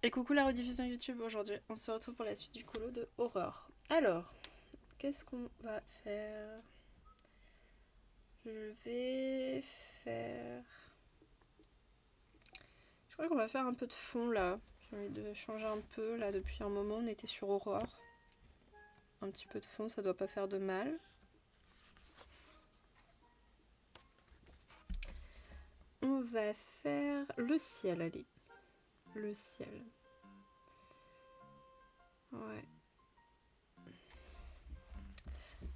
Et coucou la rediffusion YouTube, aujourd'hui on se retrouve pour la suite du colo de Horreur. Alors, qu'est-ce qu'on va faire? Je vais faire... Je crois qu'on va faire un peu de fond là. J'ai envie de changer un peu là, depuis un moment on était sur Horreur. Un petit peu de fond, ça doit pas faire de mal. On va faire le ciel, allez. Le ciel. Ouais.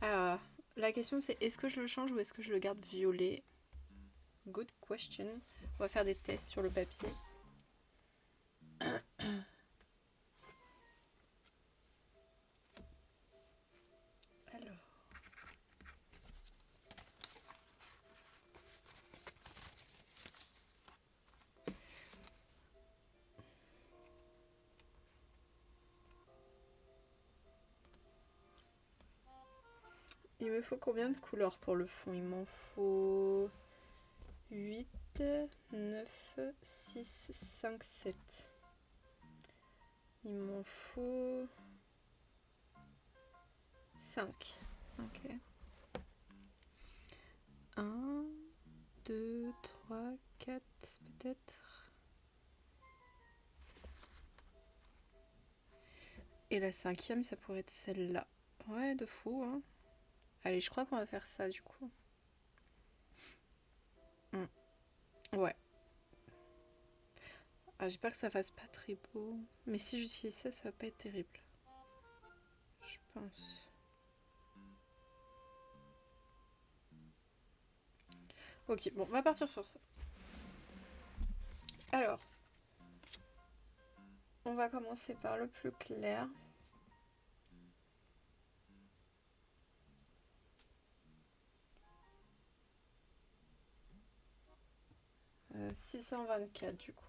Alors, la question c'est est-ce que je le change ou est-ce que je le garde violet? Good question. On va faire des tests sur le papier. Alors. Il me faut combien de couleurs pour le fond? Il m'en faut 8, 9, 6, 5, 7. Il m'en faut 5. Ok. 1, 2, 3, 4 peut-être. Et la cinquième, ça pourrait être celle-là. Ouais, de fou, hein. Allez, je crois qu'on va faire ça du coup. Ouais. Ah, j'ai peur que ça fasse pas très beau. Mais si j'utilise ça, ça va pas être terrible. Je pense. Ok, bon, on va partir sur ça. Alors, on va commencer par le plus clair. 624 du coup.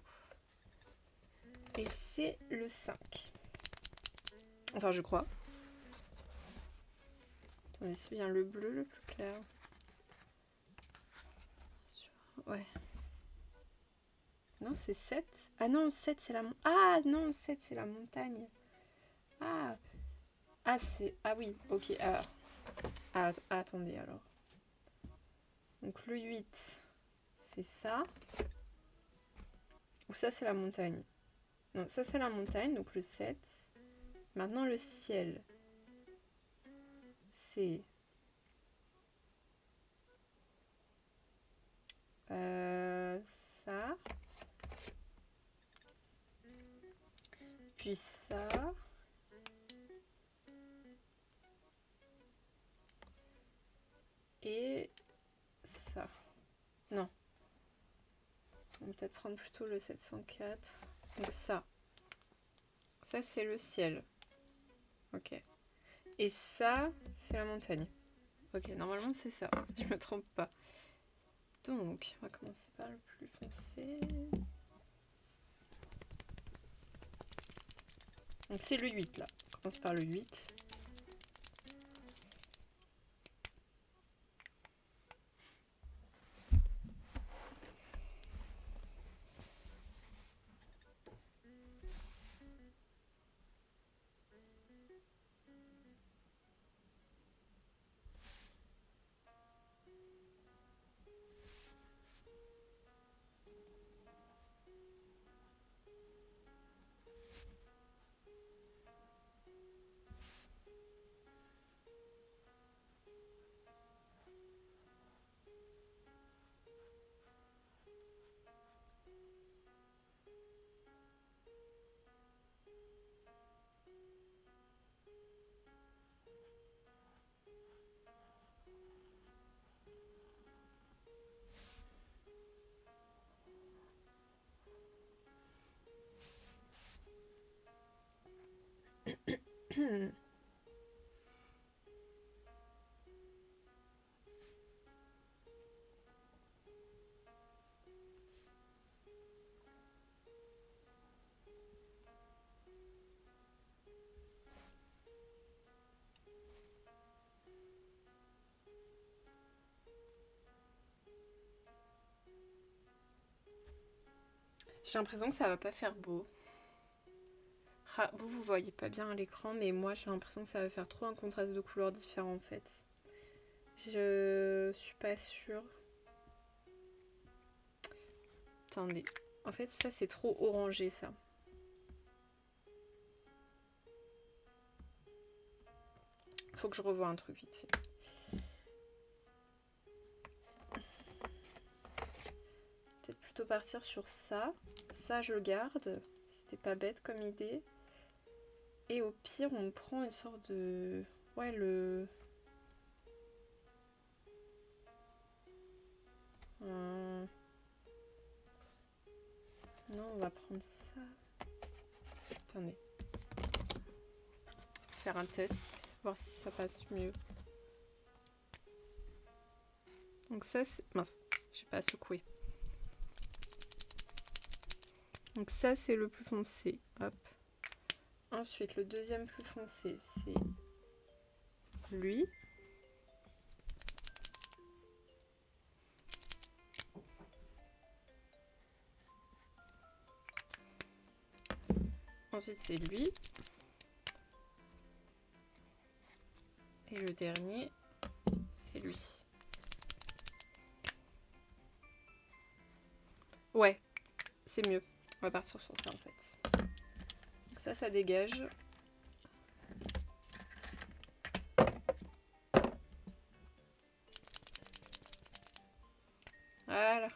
Et c'est le 5. Enfin, je crois. Attendez, c'est bien le bleu le plus clair. Ouais. Non, c'est 7. Ah non, 7 c'est la montagne. Ah non, 7 c'est la montagne. Ah. Ah, c'est... Ah oui, ok. Attendez alors. Donc le 8, c'est ça. Ou ça, c'est la montagne. Non, ça, c'est la montagne, donc le 7. Maintenant, le ciel. C'est... Ça. Puis ça. Et ça. Non. On va peut-être prendre plutôt le 704. Donc ça. Ça, c'est le ciel. Ok. Et ça, c'est la montagne. Ok, normalement, c'est ça. Je me trompe pas. Donc, on va commencer par le plus foncé. Donc, c'est le 8, là. On commence par le 8. J'ai l'impression que ça va pas faire beau. Ah, vous voyez pas bien à l'écran, mais moi j'ai l'impression que ça va faire trop un contraste de couleurs différent en fait. Je suis pas sûre. Attendez. En fait, ça c'est trop orangé ça. Faut que je revoie un truc vite fait. Peut-être plutôt partir sur ça. Ça je le garde. C'était pas bête comme idée. Et au pire, on prend une sorte de... Ouais, le... Non, on va prendre ça. Attendez. Faire un test, voir si ça passe mieux. Donc ça, c'est... Mince, j'ai pas secoué. Donc ça, c'est le plus foncé. Hop. Ensuite, le deuxième plus foncé, c'est lui. Ensuite, c'est lui. Et le dernier, c'est lui. Ouais, c'est mieux. On va partir sur ça en fait. Donc ça dégage. Voilà.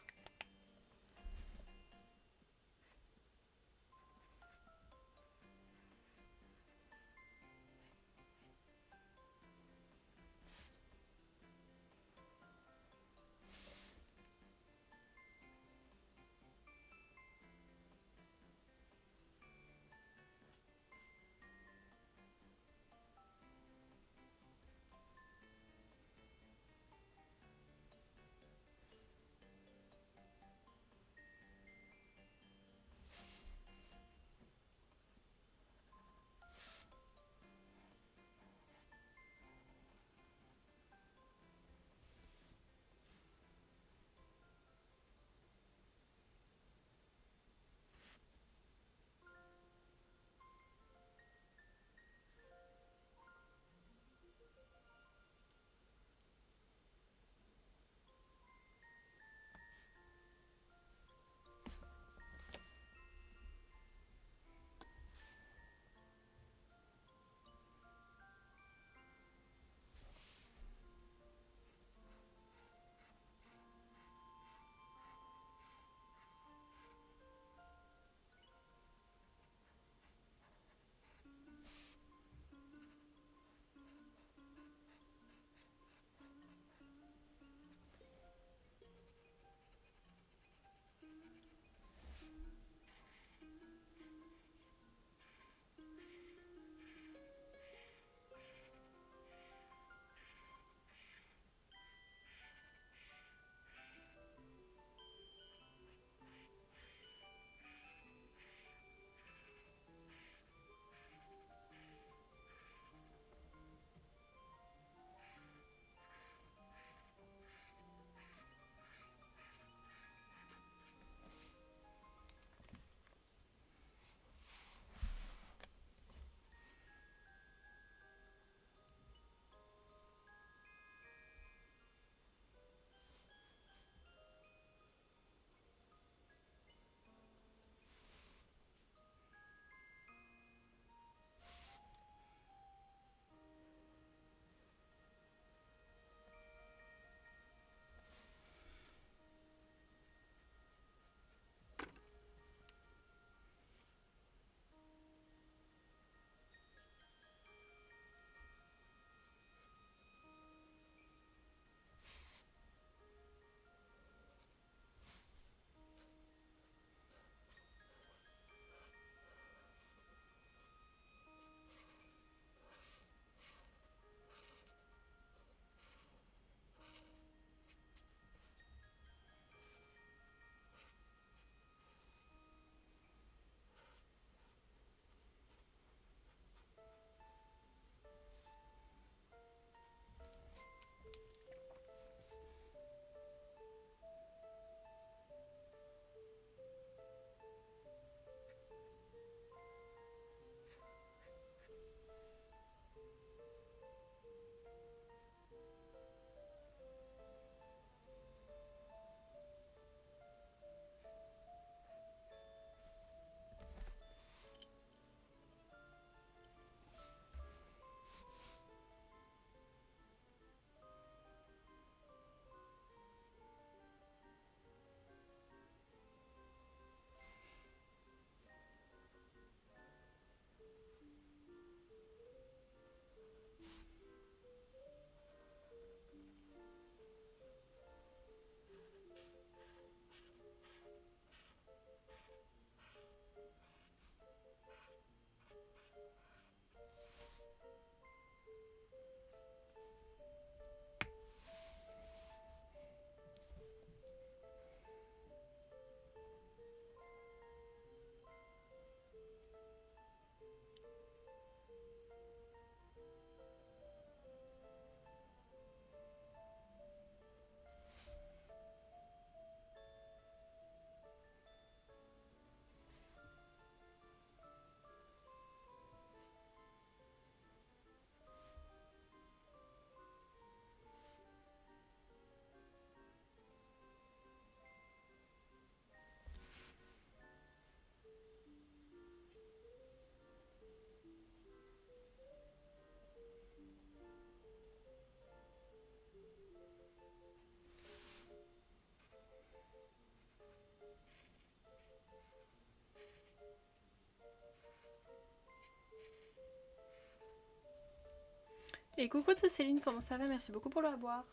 Et coucou de Céline, comment ça va? Merci beaucoup pour le à boire.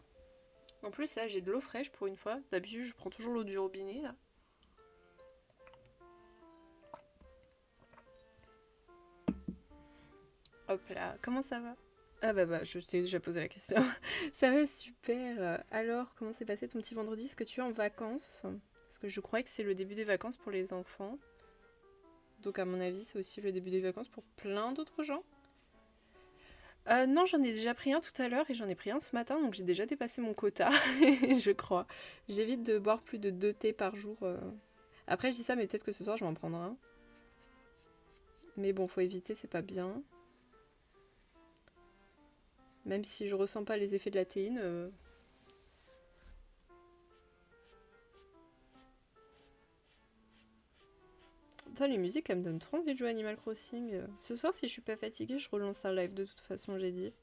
En plus, là, j'ai de l'eau fraîche pour une fois. D'habitude, je prends toujours l'eau du robinet, là. Hop là, comment ça va? Ah bah, je t'ai déjà posé la question. Ça va super. Alors, comment s'est passé ton petit vendredi? Est-ce que tu es en vacances? Parce que je crois que c'est le début des vacances pour les enfants. Donc à mon avis, c'est aussi le début des vacances pour plein d'autres gens. Non, j'en ai déjà pris un tout à l'heure et j'en ai pris un ce matin, donc j'ai déjà dépassé mon quota, je crois. J'évite de boire plus de 2 thés par jour. Après, je dis ça, mais peut-être que ce soir, je vais en prendre un. Mais bon, faut éviter, c'est pas bien. Même si je ressens pas les effets de la théine. Putain, les musiques, elles me donnent trop envie de jouer à Animal Crossing. Ce soir, si je suis pas fatiguée, je relance un live de toute façon, j'ai dit.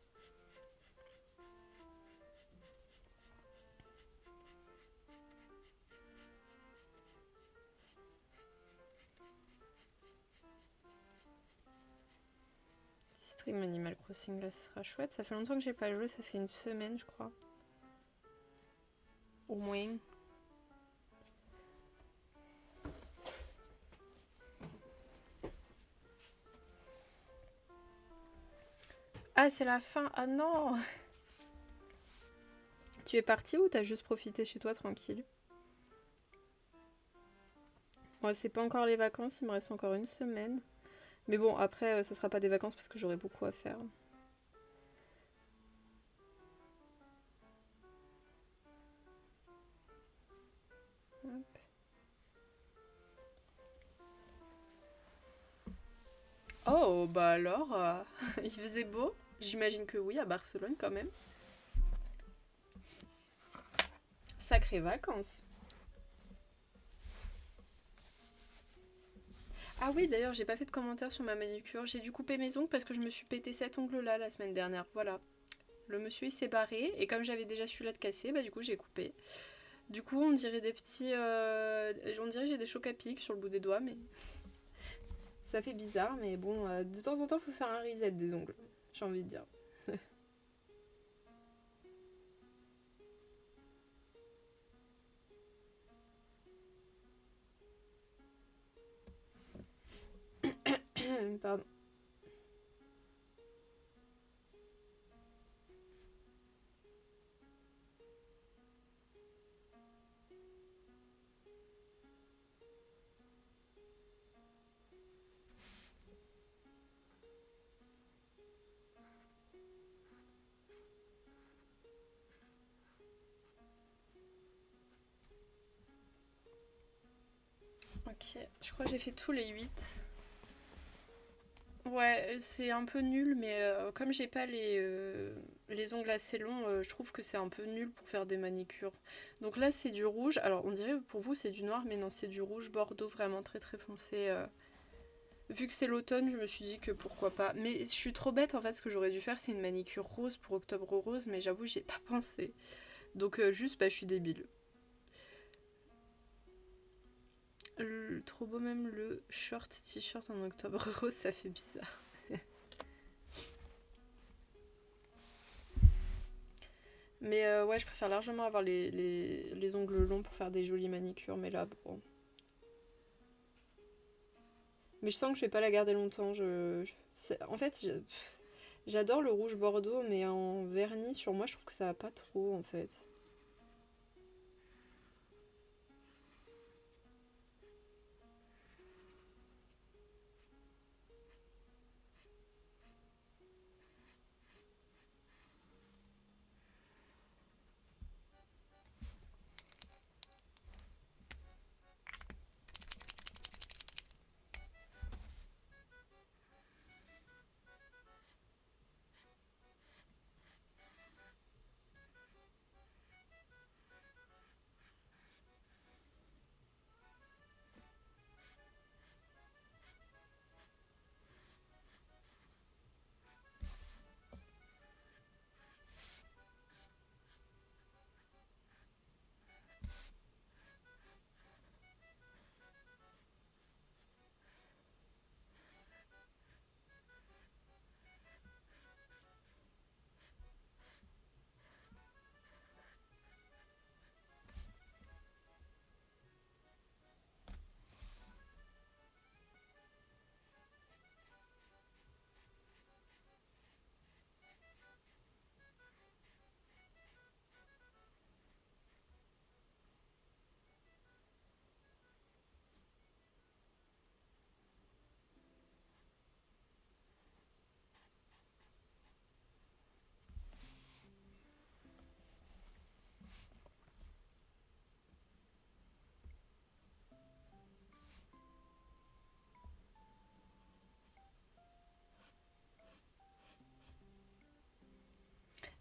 Stream Animal Crossing, là, ce sera chouette. Ça fait longtemps que j'ai pas joué, ça fait une semaine, je crois. Au moins. Ah, c'est la fin. Ah non. Tu es parti ou t'as juste profité chez toi tranquille? Moi, c'est pas encore les vacances, il me reste encore une semaine. Mais bon, après, ça sera pas des vacances parce que j'aurai beaucoup à faire. Hop. Oh, bah alors, il faisait beau? J'imagine que oui, à Barcelone quand même. Sacrées vacances. Ah oui, d'ailleurs, j'ai pas fait de commentaire sur ma manucure. J'ai dû couper mes ongles parce que je me suis pété cet ongle-là la semaine dernière. Voilà. Le monsieur il s'est barré et comme j'avais déjà celui-là de cassé, bah du coup j'ai coupé. Du coup, on dirait des petits. On dirait que j'ai des chocs à pic sur le bout des doigts, mais ça fait bizarre. Mais bon, de temps en temps, faut faire un reset des ongles. J'ai envie de dire. Pardon. Ok, je crois que j'ai fait tous les 8. Ouais, c'est un peu nul, mais comme j'ai pas les ongles assez longs, je trouve que c'est un peu nul pour faire des manicures. Donc là, c'est du rouge. Alors, on dirait pour vous, c'est du noir, mais non, c'est du rouge bordeaux vraiment très très foncé. Vu que c'est l'automne, je me suis dit que pourquoi pas. Mais je suis trop bête en fait, ce que j'aurais dû faire, c'est une manicure rose pour octobre rose, mais j'avoue, j'y ai pas pensé. Donc, juste, bah, je suis débile. Trop beau, même le short t-shirt en octobre rose, ça fait bizarre. Mais ouais, je préfère largement avoir les ongles longs pour faire des jolies manicures, mais là, bon. Mais je sens que je vais pas la garder longtemps. En fait, j'adore le rouge bordeaux, mais en vernis, sur moi, je trouve que ça va pas trop, en fait.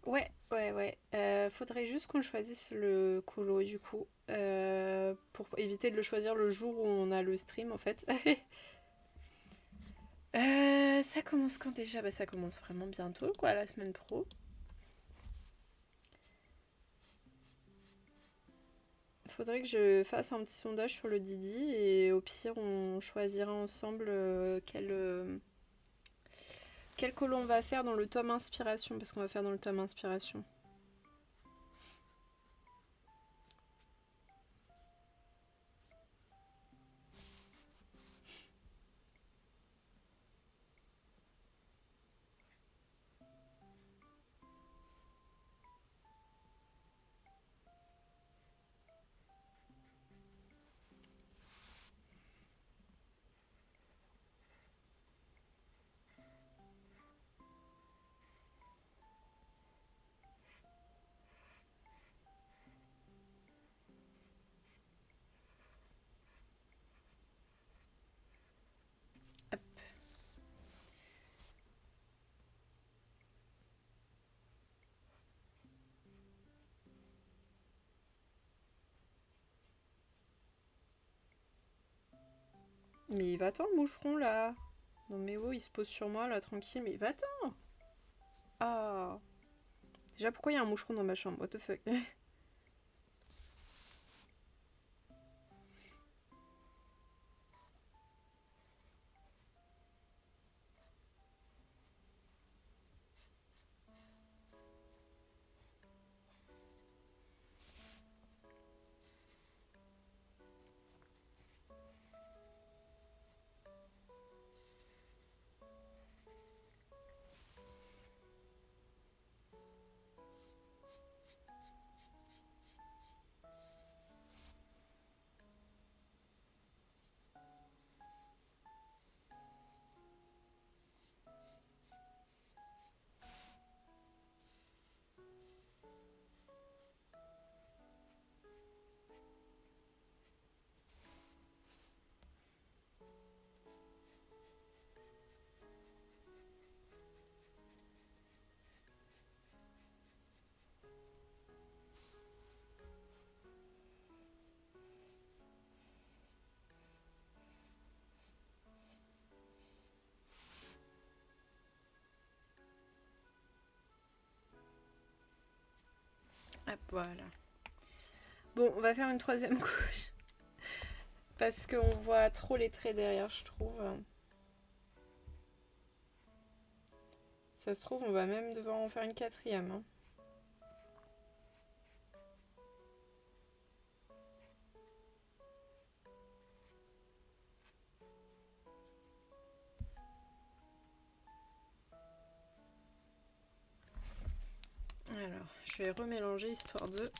Ouais. Faudrait juste qu'on choisisse le colo du coup. Pour éviter de le choisir le jour où on a le stream en fait. Ça commence quand déjà? Bah ça commence vraiment bientôt quoi, la semaine pro. Faudrait que je fasse un petit sondage sur le Didi et au pire on choisira ensemble quel colo on va faire dans le tome inspiration parce qu'on va faire dans le tome inspiration. Hop. Mais va-t'en le moucheron là. Non mais oh il se pose sur moi là tranquille mais va-t'en. Ah. Déjà pourquoi il y a un moucheron dans ma chambre? What the fuck? Hop voilà. Bon on va faire une troisième couche. Parce qu'on voit trop les traits derrière je trouve. Ça se trouve on va même devoir en faire une quatrième. Hein. Alors, je vais remélanger histoire de...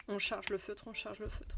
On charge le feutre, on charge le feutre.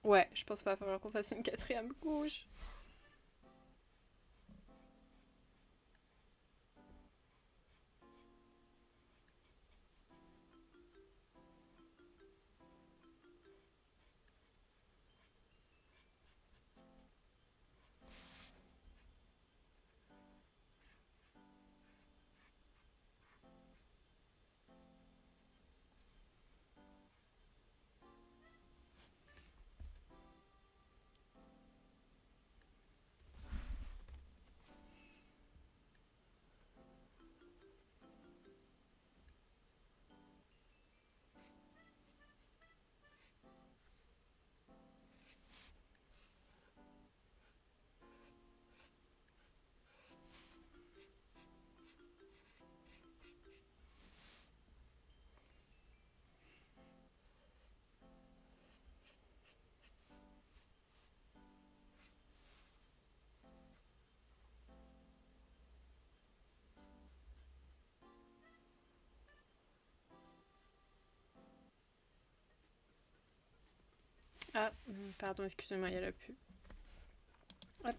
Ouais, je pense qu'il va falloir qu'on fasse une quatrième couche. Ah, pardon, excusez-moi, il y a la pub. Hop.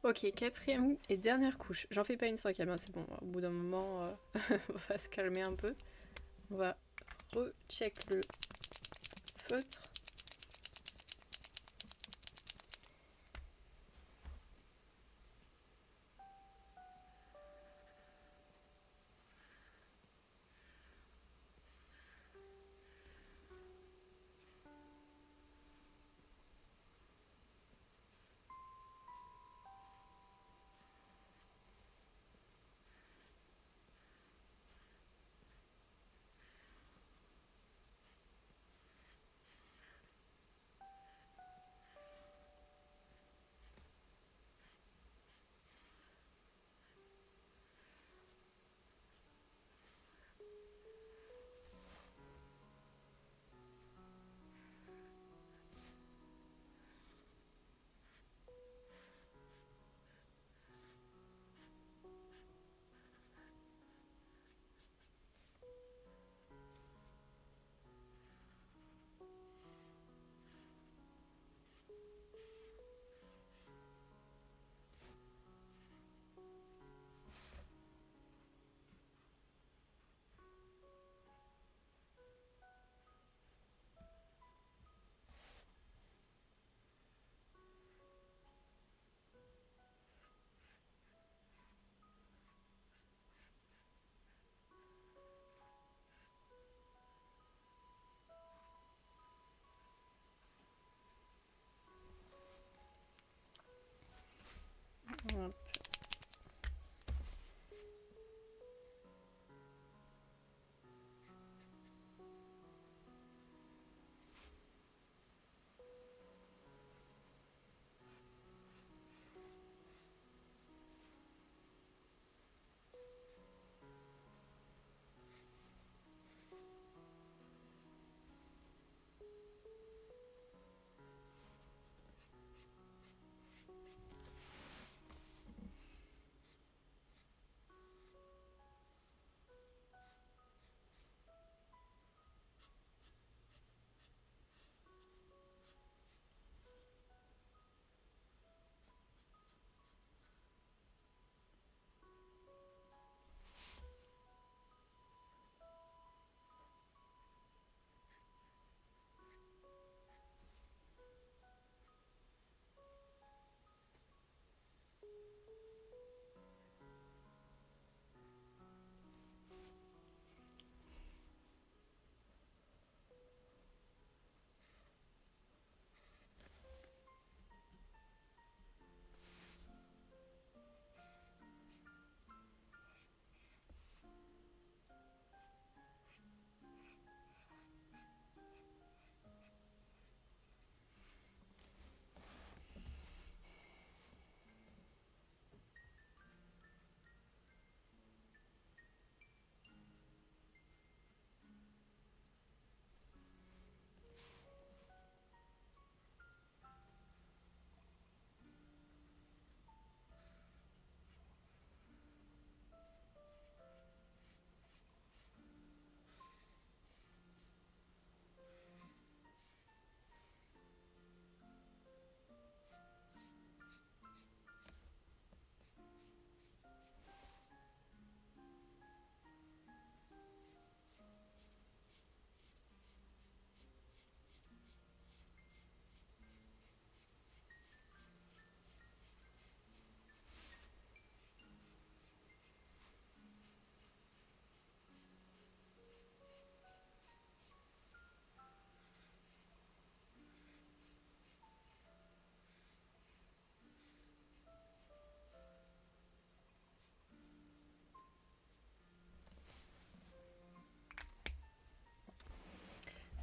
Ok, quatrième et dernière couche. J'en fais pas une cinquième, hein, c'est bon. Au bout d'un moment, on va se calmer un peu. On va recheck le feutre.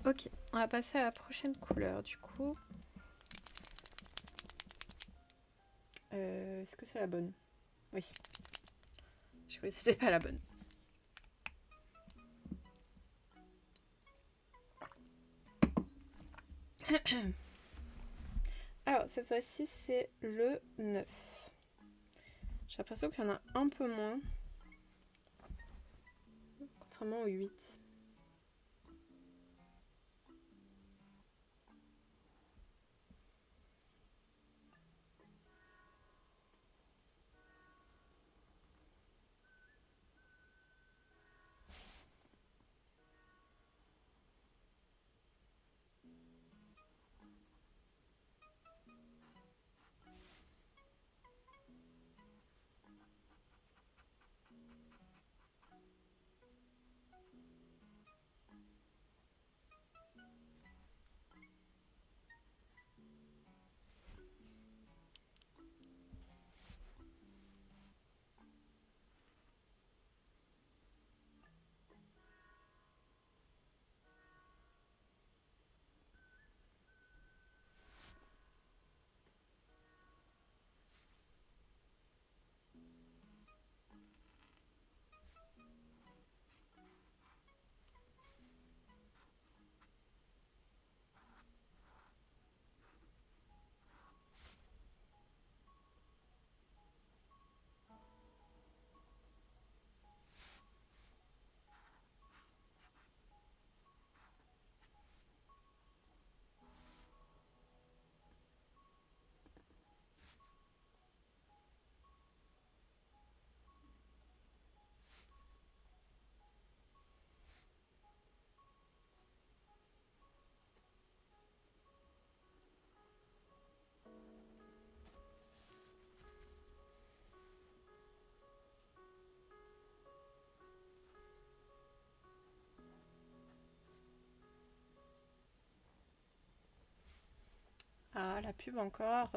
Ok, on va passer à la prochaine couleur du coup. Est-ce que c'est la bonne? Oui. Je croyais que c'était pas la bonne. Alors, cette fois-ci, c'est le 9. J'ai l'impression qu'il y en a un peu moins. Contrairement au 8. Ah, la pub encore.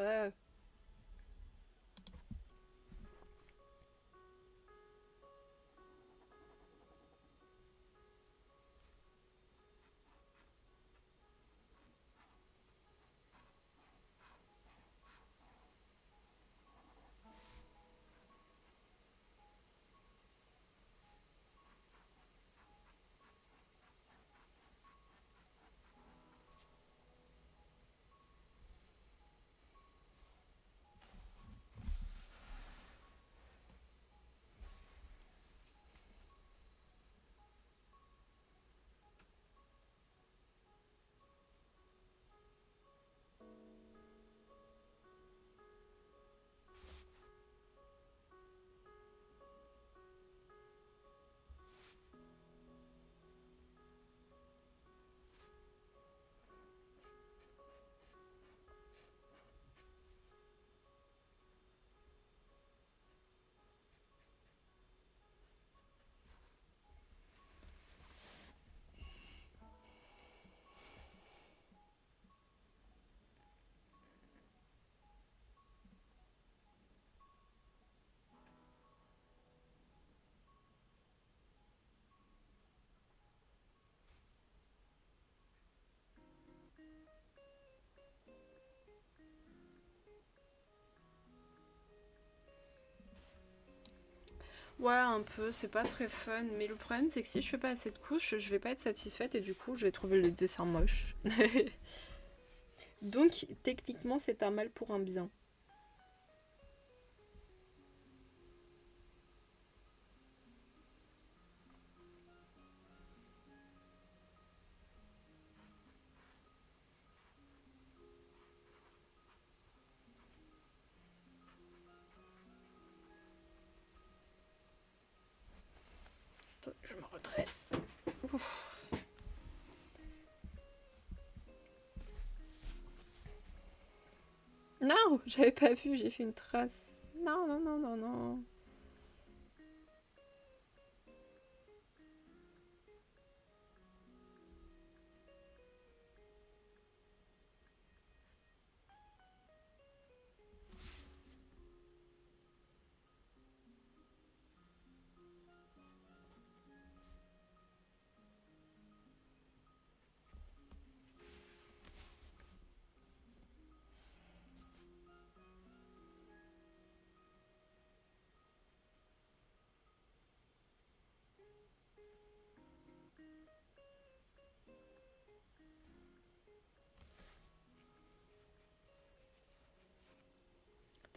Ouais, un peu, c'est pas très fun. Mais le problème, c'est que si je fais pas assez de couches, je vais pas être satisfaite et du coup, je vais trouver le dessin moche. Donc, techniquement, c'est un mal pour un bien. Attends, je me redresse. Ouf. Non, j'avais pas vu, j'ai fait une trace. Non, non, non, non, non.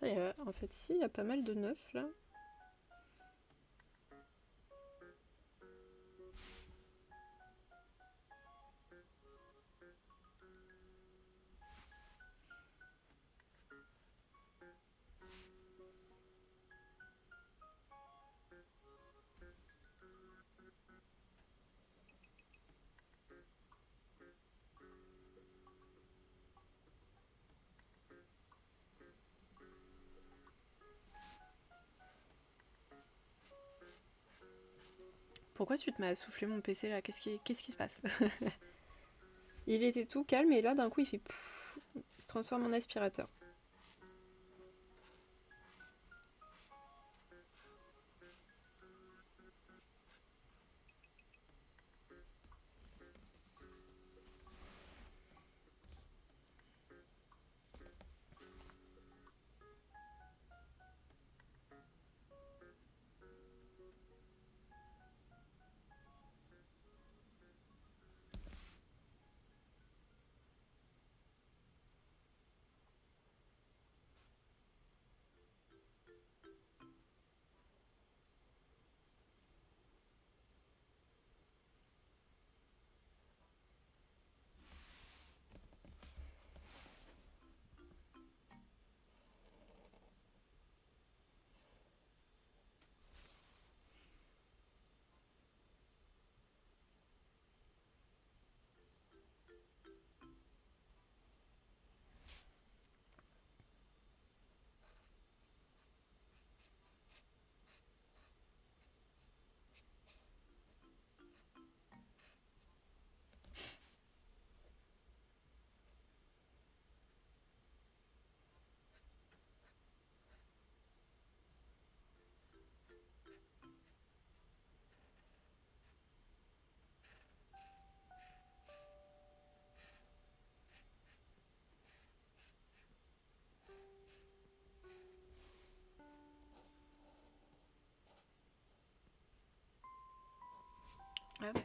En fait, si, il y a pas mal de neufs là. Pourquoi tu te mets à souffler mon PC là? Qu'est-ce qui se passe? Il était tout calme et là d'un coup il fait pouf, il se transforme en aspirateur. Hop.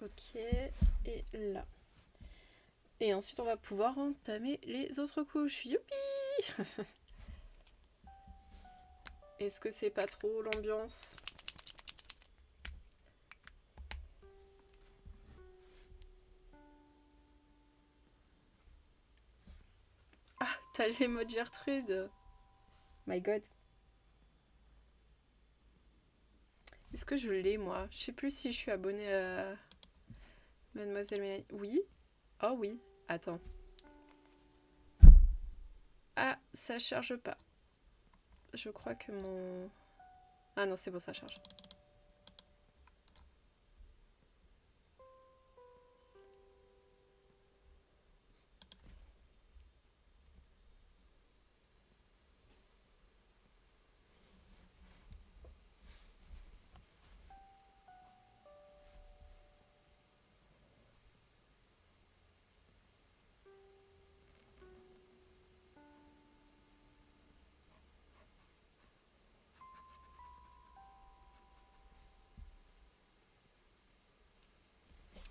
Ok, et là. Et ensuite on va pouvoir entamer les autres couches. Youpi! Est-ce que c'est pas trop l'ambiance? Ah, t'as l'emoji Gertrude. My god. Est-ce que je l'ai moi? Je sais plus si je suis abonnée à Mademoiselle Mélanie. Oui? Oh oui. Attends. Ah, ça charge pas. Je crois que mon... Ah non, c'est bon, ça charge.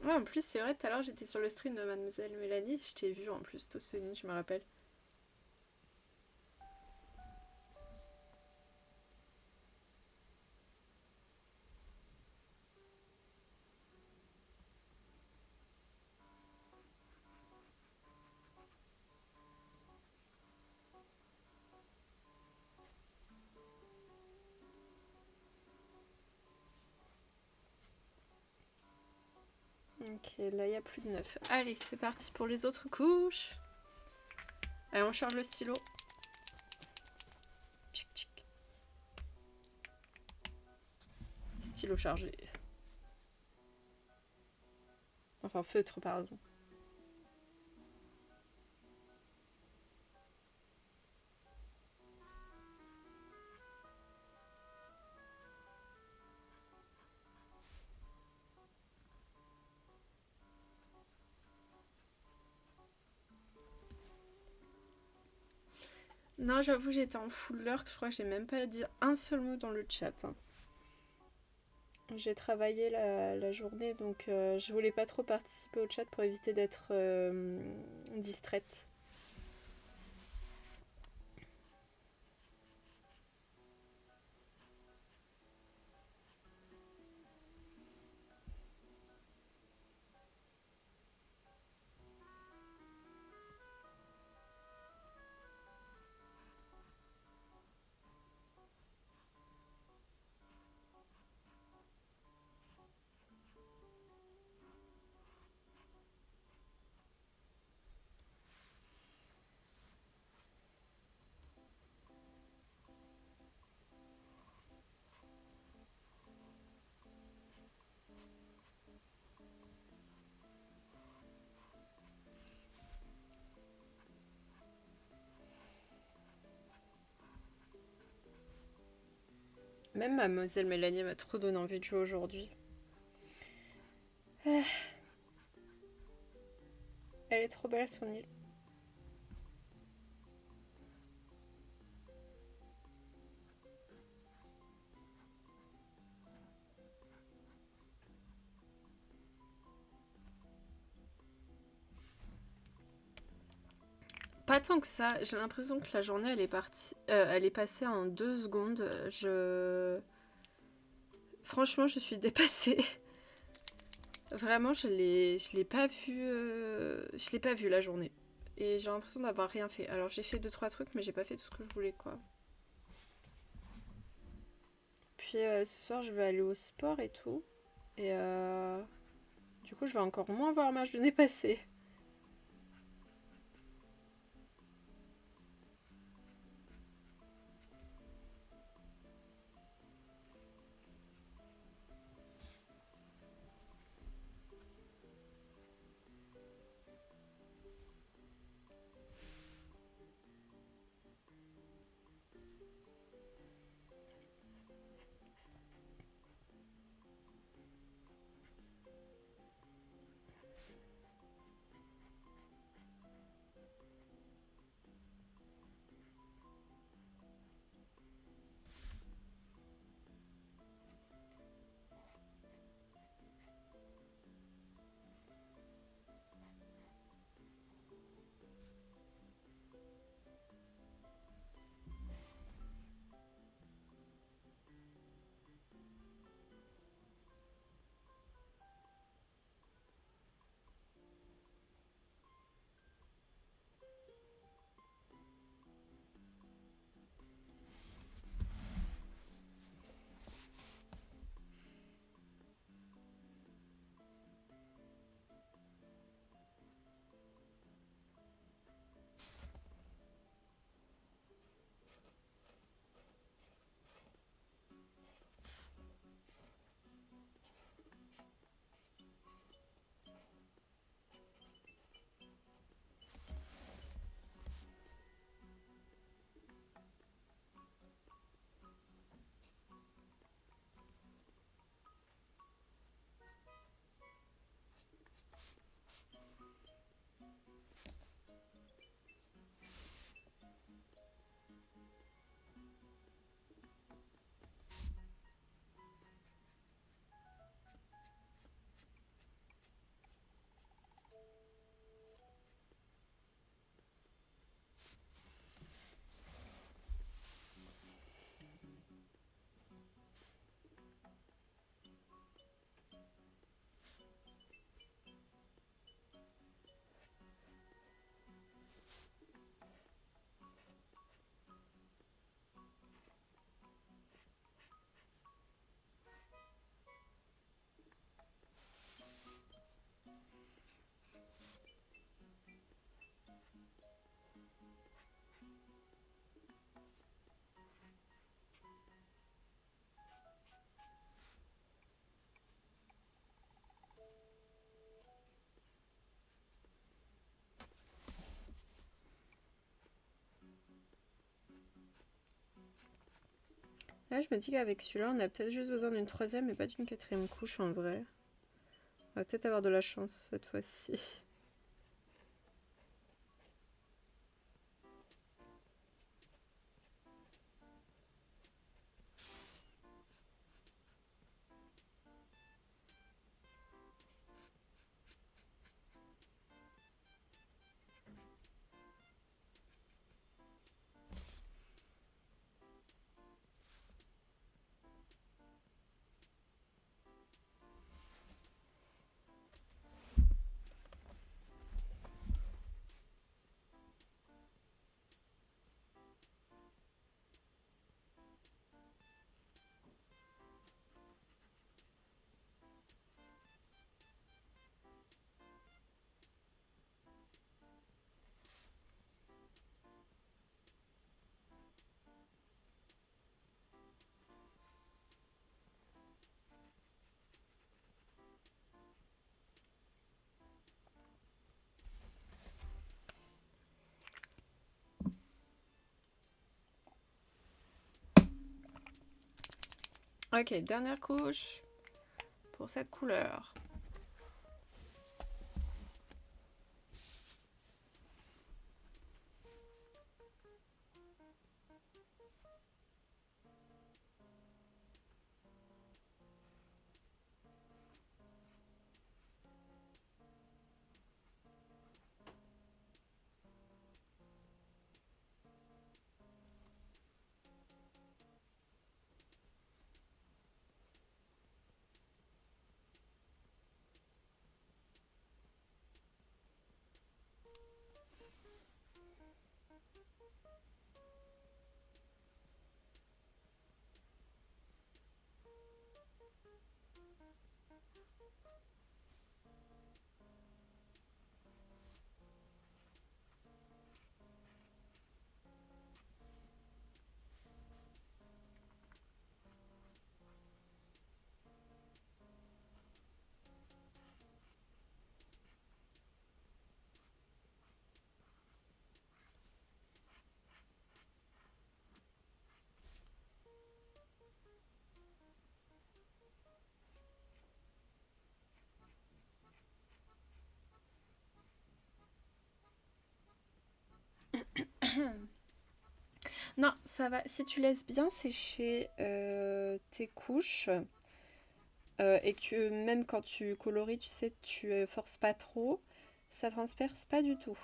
Ouais, en plus, c'est vrai, tout à l'heure, j'étais sur le stream de Mademoiselle Mélanie. Je t'ai vu en plus, Tosselyne, je me rappelle. Ok, là il n'y a plus de 9. Allez, c'est parti pour les autres couches. Allez, on charge le stylo. Tchic, tchic. Stylo chargé. Enfin, feutre, pardon. Non, j'avoue, j'étais en full lurk. Je crois que j'ai même pas dit un seul mot dans le chat. J'ai travaillé la journée, donc je voulais pas trop participer au chat pour éviter d'être distraite. Même mademoiselle Mélanie m'a trop donné envie de jouer aujourd'hui. Elle est trop belle son île. Pas tant que ça, j'ai l'impression que la journée elle est partie, elle est passée en 2 secondes. Franchement, je suis dépassée. Vraiment, je l'ai pas vu, je l'ai pas vu la journée. Et j'ai l'impression d'avoir rien fait. Alors j'ai fait 2-3 trucs, mais j'ai pas fait tout ce que je voulais, quoi. Puis ce soir, je vais aller au sport et tout. Et du coup, je vais encore moins voir ma journée passer. Là, je me dis qu'avec celui-là, on a peut-être juste besoin d'une troisième et pas d'une quatrième couche en vrai. On va peut-être avoir de la chance cette fois-ci. Ok, dernière couche pour cette couleur. Non, ça va. Si tu laisses bien sécher tes couches et que même quand tu colories, tu sais, tu forces pas trop, ça transperce pas du tout.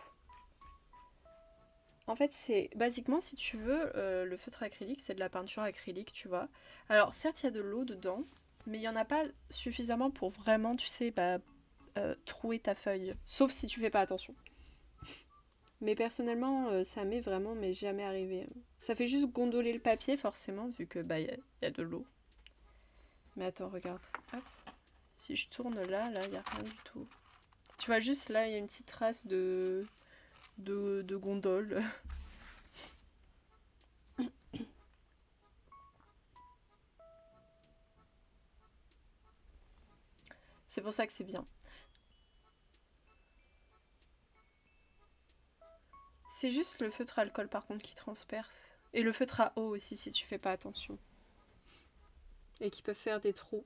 En fait, c'est basiquement, si tu veux, le feutre acrylique, c'est de la peinture acrylique, tu vois. Alors, certes, il y a de l'eau dedans, mais il n'y en a pas suffisamment pour vraiment, tu sais, trouer ta feuille. Sauf si tu fais pas attention. Mais personnellement, ça m'est vraiment mais jamais arrivé. Ça fait juste gondoler le papier, forcément, vu que y a de l'eau. Mais attends, regarde. Hop. Si je tourne là, il n'y a rien du tout. Tu vois, juste là, il y a une petite trace de gondole. C'est pour ça que c'est bien. C'est juste le feutre à alcool par contre qui transperce. Et le feutre à eau aussi si tu fais pas attention. Et qui peuvent faire des trous.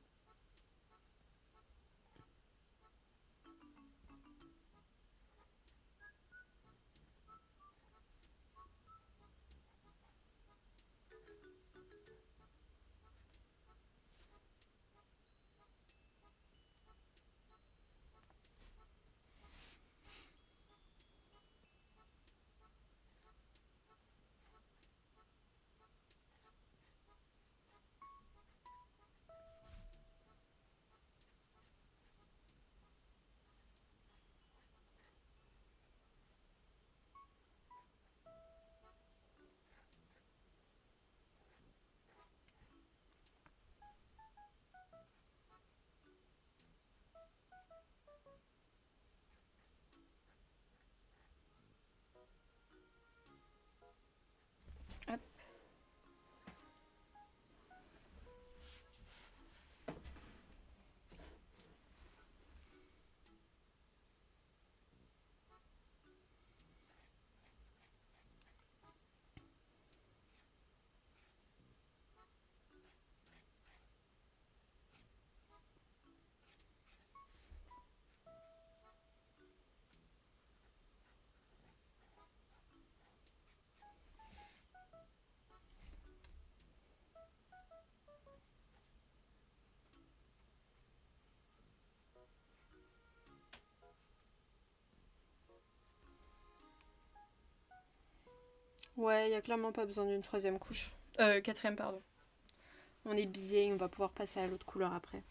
Ouais, il y a clairement pas besoin d'une troisième couche. Quatrième, pardon. On est bien, on va pouvoir passer à l'autre couleur après.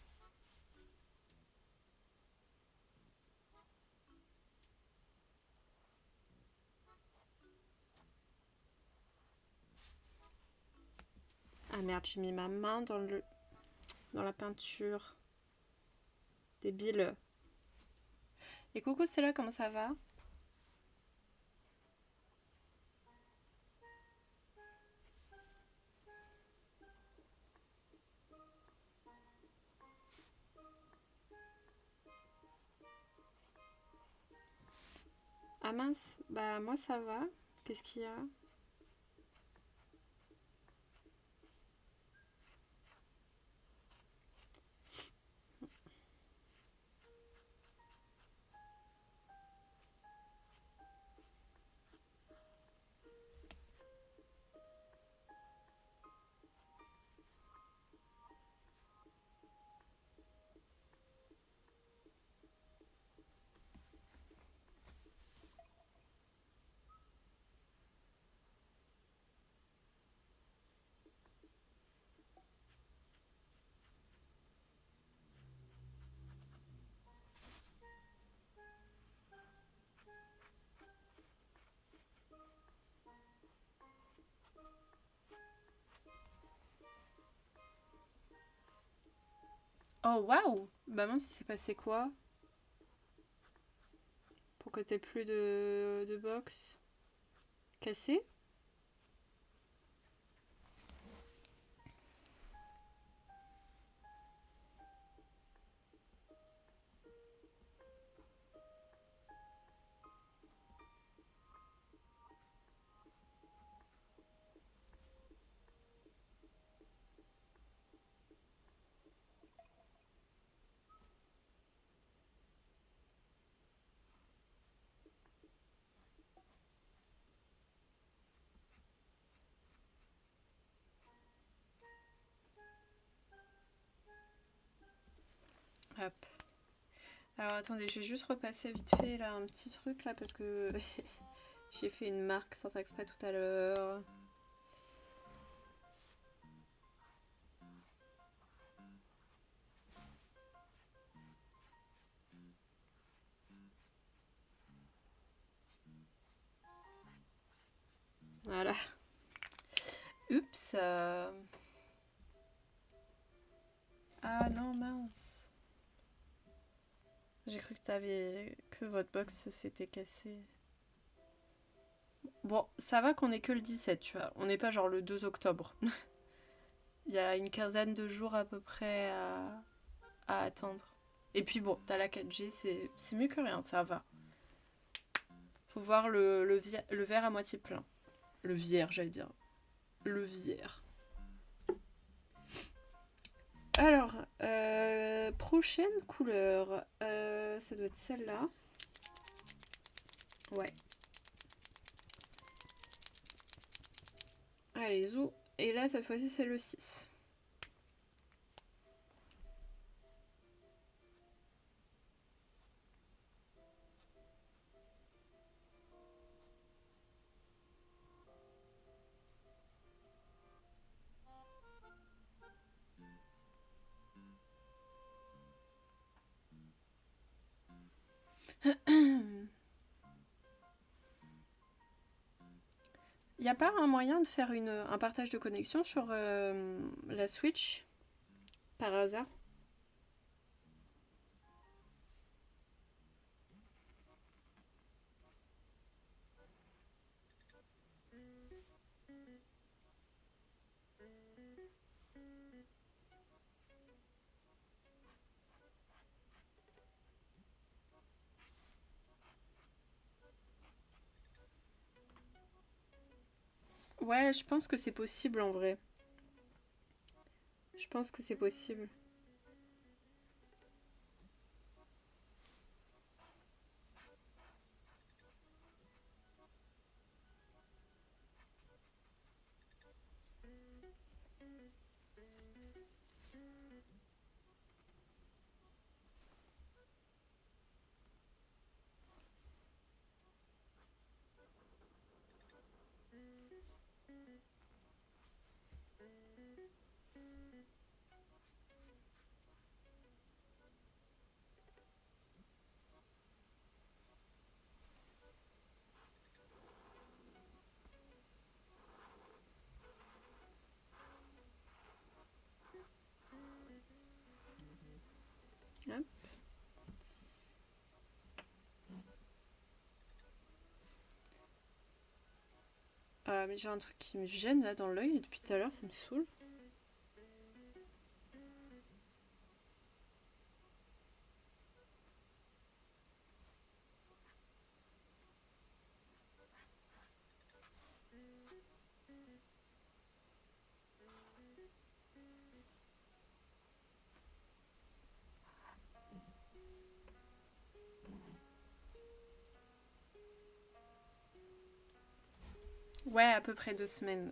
Ah merde, j'ai mis ma main dans la peinture. Débile. Et coucou, c'est là, comment ça va? Ah mince, bah moi ça va. Qu'est-ce qu'il y a? Oh waouh! Bah mince, il s'est passé quoi? Pour que t'aies plus de box? Cassé? Hop. Alors attendez, je vais juste repasser vite fait là un petit truc là parce que j'ai fait une marque sans faire exprès tout à l'heure. Voilà. Oups. Ah non, mince. J'ai cru que votre box s'était cassé. Bon, ça va qu'on est que le 17, tu vois. On n'est pas genre le 2 octobre. Il y a une quinzaine de jours à peu près à attendre. Et puis bon, t'as la 4G, c'est mieux que rien, ça va. Faut voir le verre à moitié plein. Le vierre, j'allais dire. Le vierre. Alors, prochaine couleur. Ça doit être celle-là. Ouais. Allez, zou. Et là, cette fois-ci, c'est le 6. Il n'y a pas un moyen de faire un partage de connexion sur la Switch par hasard? Ouais, je pense que c'est possible en vrai. Je pense que c'est possible. Hop. Mais j'ai un truc qui me gêne là dans l'œil depuis tout à l'heure, ça me saoule. Ouais, à peu près 2 semaines.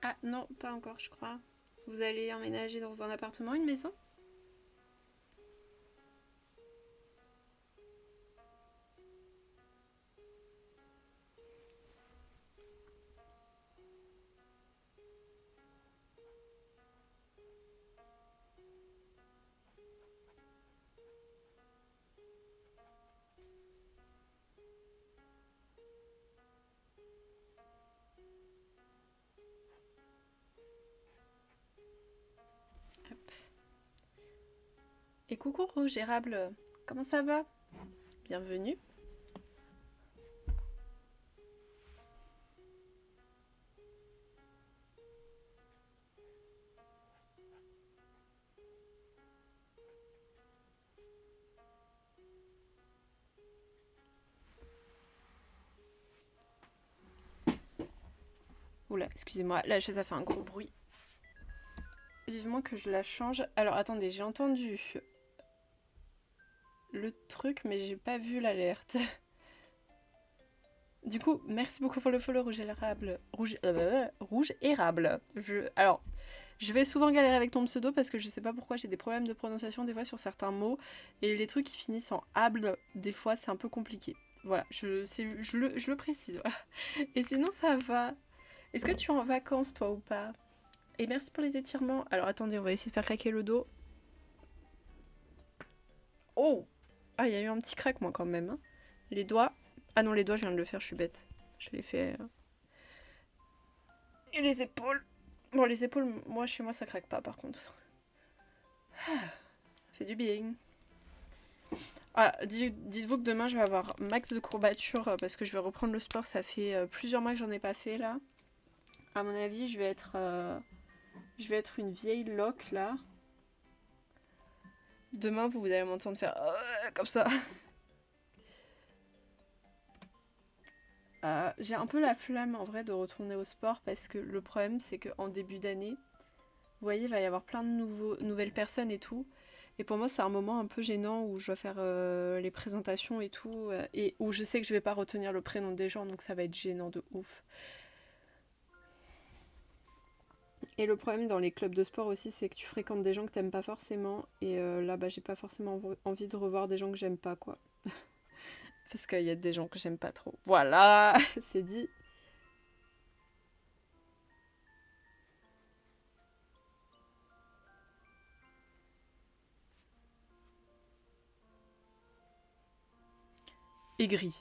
Ah non, pas encore je crois. Vous allez emménager dans un appartement, une maison? Hop. Et coucou Rouge Érable, comment ça va? Bienvenue. Oula, excusez-moi, la chaise a fait un gros bruit. Vivement que je la change. Alors attendez, j'ai entendu le truc, mais j'ai pas vu l'alerte. Du coup, merci beaucoup pour le follow Rouge Érable. Rouge Érable. Alors, je vais souvent galérer avec ton pseudo parce que je sais pas pourquoi j'ai des problèmes de prononciation des fois sur certains mots. Et les trucs qui finissent en able, des fois c'est un peu compliqué. Voilà, je le précise. Voilà. Et sinon ça va. Est-ce que tu es en vacances toi ou pas? Et merci pour les étirements. Alors attendez, on va essayer de faire craquer le dos. Oh! Ah, il y a eu un petit craquement quand même. Hein. Les doigts. Ah non, les doigts, je viens de le faire, je suis bête. Je l'ai fait. Et les épaules. Bon, les épaules, moi, chez moi, ça craque pas par contre. Ça fait du bien. Ah, dites-vous que demain, je vais avoir max de courbatures parce que je vais reprendre le sport. Ça fait plusieurs mois que j'en ai pas fait là. À mon avis, je vais être une vieille loque là. Demain, vous allez m'entendre faire comme ça. J'ai un peu la flamme en vrai de retourner au sport parce que le problème c'est qu'en début d'année, vous voyez, il va y avoir plein de nouvelles personnes et tout. Et pour moi, c'est un moment un peu gênant où je dois faire les présentations et tout. Et où je sais que je vais pas retenir le prénom des gens, donc ça va être gênant de ouf. Et le problème dans les clubs de sport aussi, c'est que tu fréquentes des gens que t'aimes pas forcément. Et là, bah, j'ai pas forcément envie de revoir des gens que j'aime pas, quoi. Parce qu'il y a des gens que j'aime pas trop. Voilà, c'est dit. Aigri.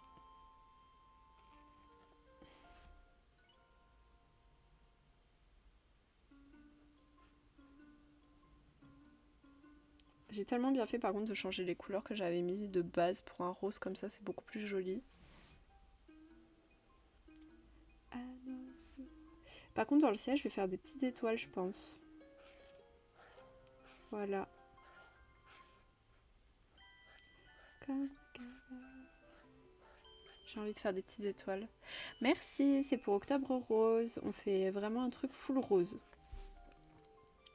J'ai tellement bien fait par contre de changer les couleurs que j'avais mises de base pour un rose comme ça, c'est beaucoup plus joli. Ah non. Par contre dans le ciel je vais faire des petites étoiles je pense. Voilà. J'ai envie de faire des petites étoiles. Merci, c'est pour Octobre Rose. On fait vraiment un truc full rose.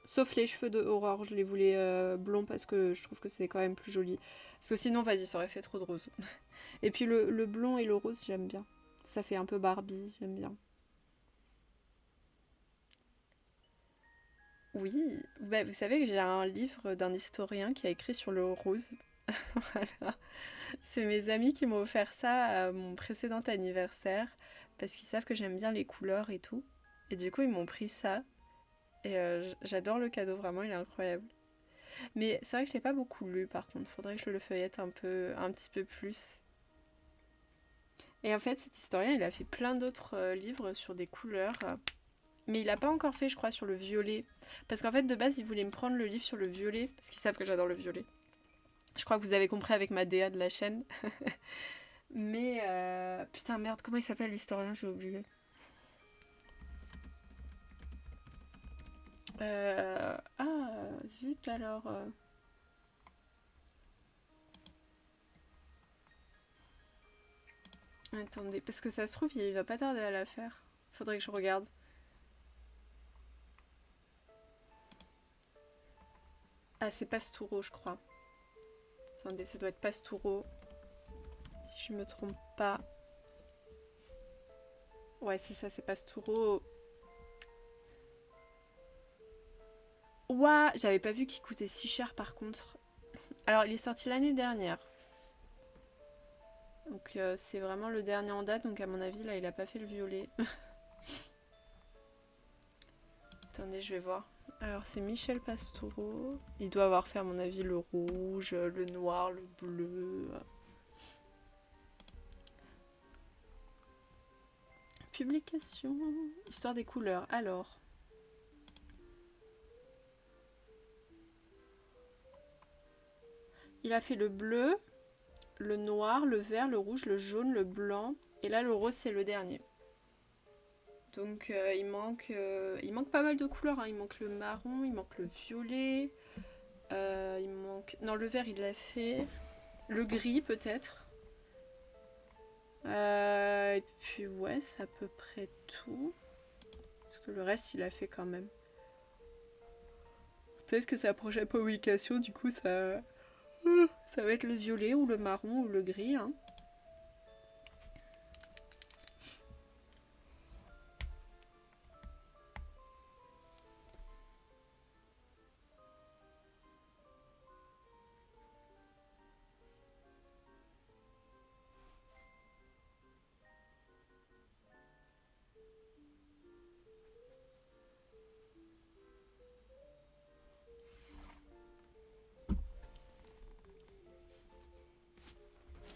Sauf les cheveux de Aurore, je les voulais blonds parce que je trouve que c'est quand même plus joli. Parce que sinon, vas-y, ça aurait fait trop de rose. Et puis le blond et le rose, j'aime bien. Ça fait un peu Barbie, j'aime bien. Oui, bah, vous savez que j'ai un livre d'un historien qui a écrit sur le rose. Voilà. C'est mes amis qui m'ont offert ça à mon précédent anniversaire parce qu'ils savent que j'aime bien les couleurs et tout. Et du coup, ils m'ont pris ça. Et j'adore le cadeau, vraiment, il est incroyable. Mais c'est vrai que je l'ai pas beaucoup lu par contre, faudrait que je le feuillette un petit peu plus. Et en fait, cet historien, il a fait plein d'autres livres sur des couleurs. Mais il a pas encore fait, je crois, sur le violet. Parce qu'en fait, de base, il voulait me prendre le livre sur le violet, parce qu'ils savent que j'adore le violet. Je crois que vous avez compris avec ma DA de la chaîne. Mais, putain, merde, comment il s'appelle l'historien? J'ai oublié. Ah, zut alors. Attendez, parce que ça se trouve, il va pas tarder à la faire. Faudrait que je regarde. Ah, c'est Pastoureau, je crois. Attendez, ça doit être Pastoureau. Si je me trompe pas. Ouais, c'est ça, c'est Pastoureau. Ouah, j'avais pas vu qu'il coûtait si cher par contre. Alors, il est sorti l'année dernière. Donc, c'est vraiment le dernier en date. Donc, à mon avis, là, il a pas fait le violet. Attendez, je vais voir. Alors, c'est Michel Pastoureau. Il doit avoir fait, à mon avis, le rouge, le noir, le bleu. Publication. Histoire des couleurs. Alors. Il a fait le bleu, le noir, le vert, le rouge, le jaune, le blanc. Et là, le rose, c'est le dernier. Donc, il manque pas mal de couleurs, hein. Il manque le marron, il manque le violet. Il manque... Non, le vert, il l'a fait. Le gris, peut-être. Et puis, ouais, c'est à peu près tout. Parce que le reste, il a fait quand même. Peut-être que sa prochaine publication, du coup, ça va être le violet ou le marron ou le gris, hein.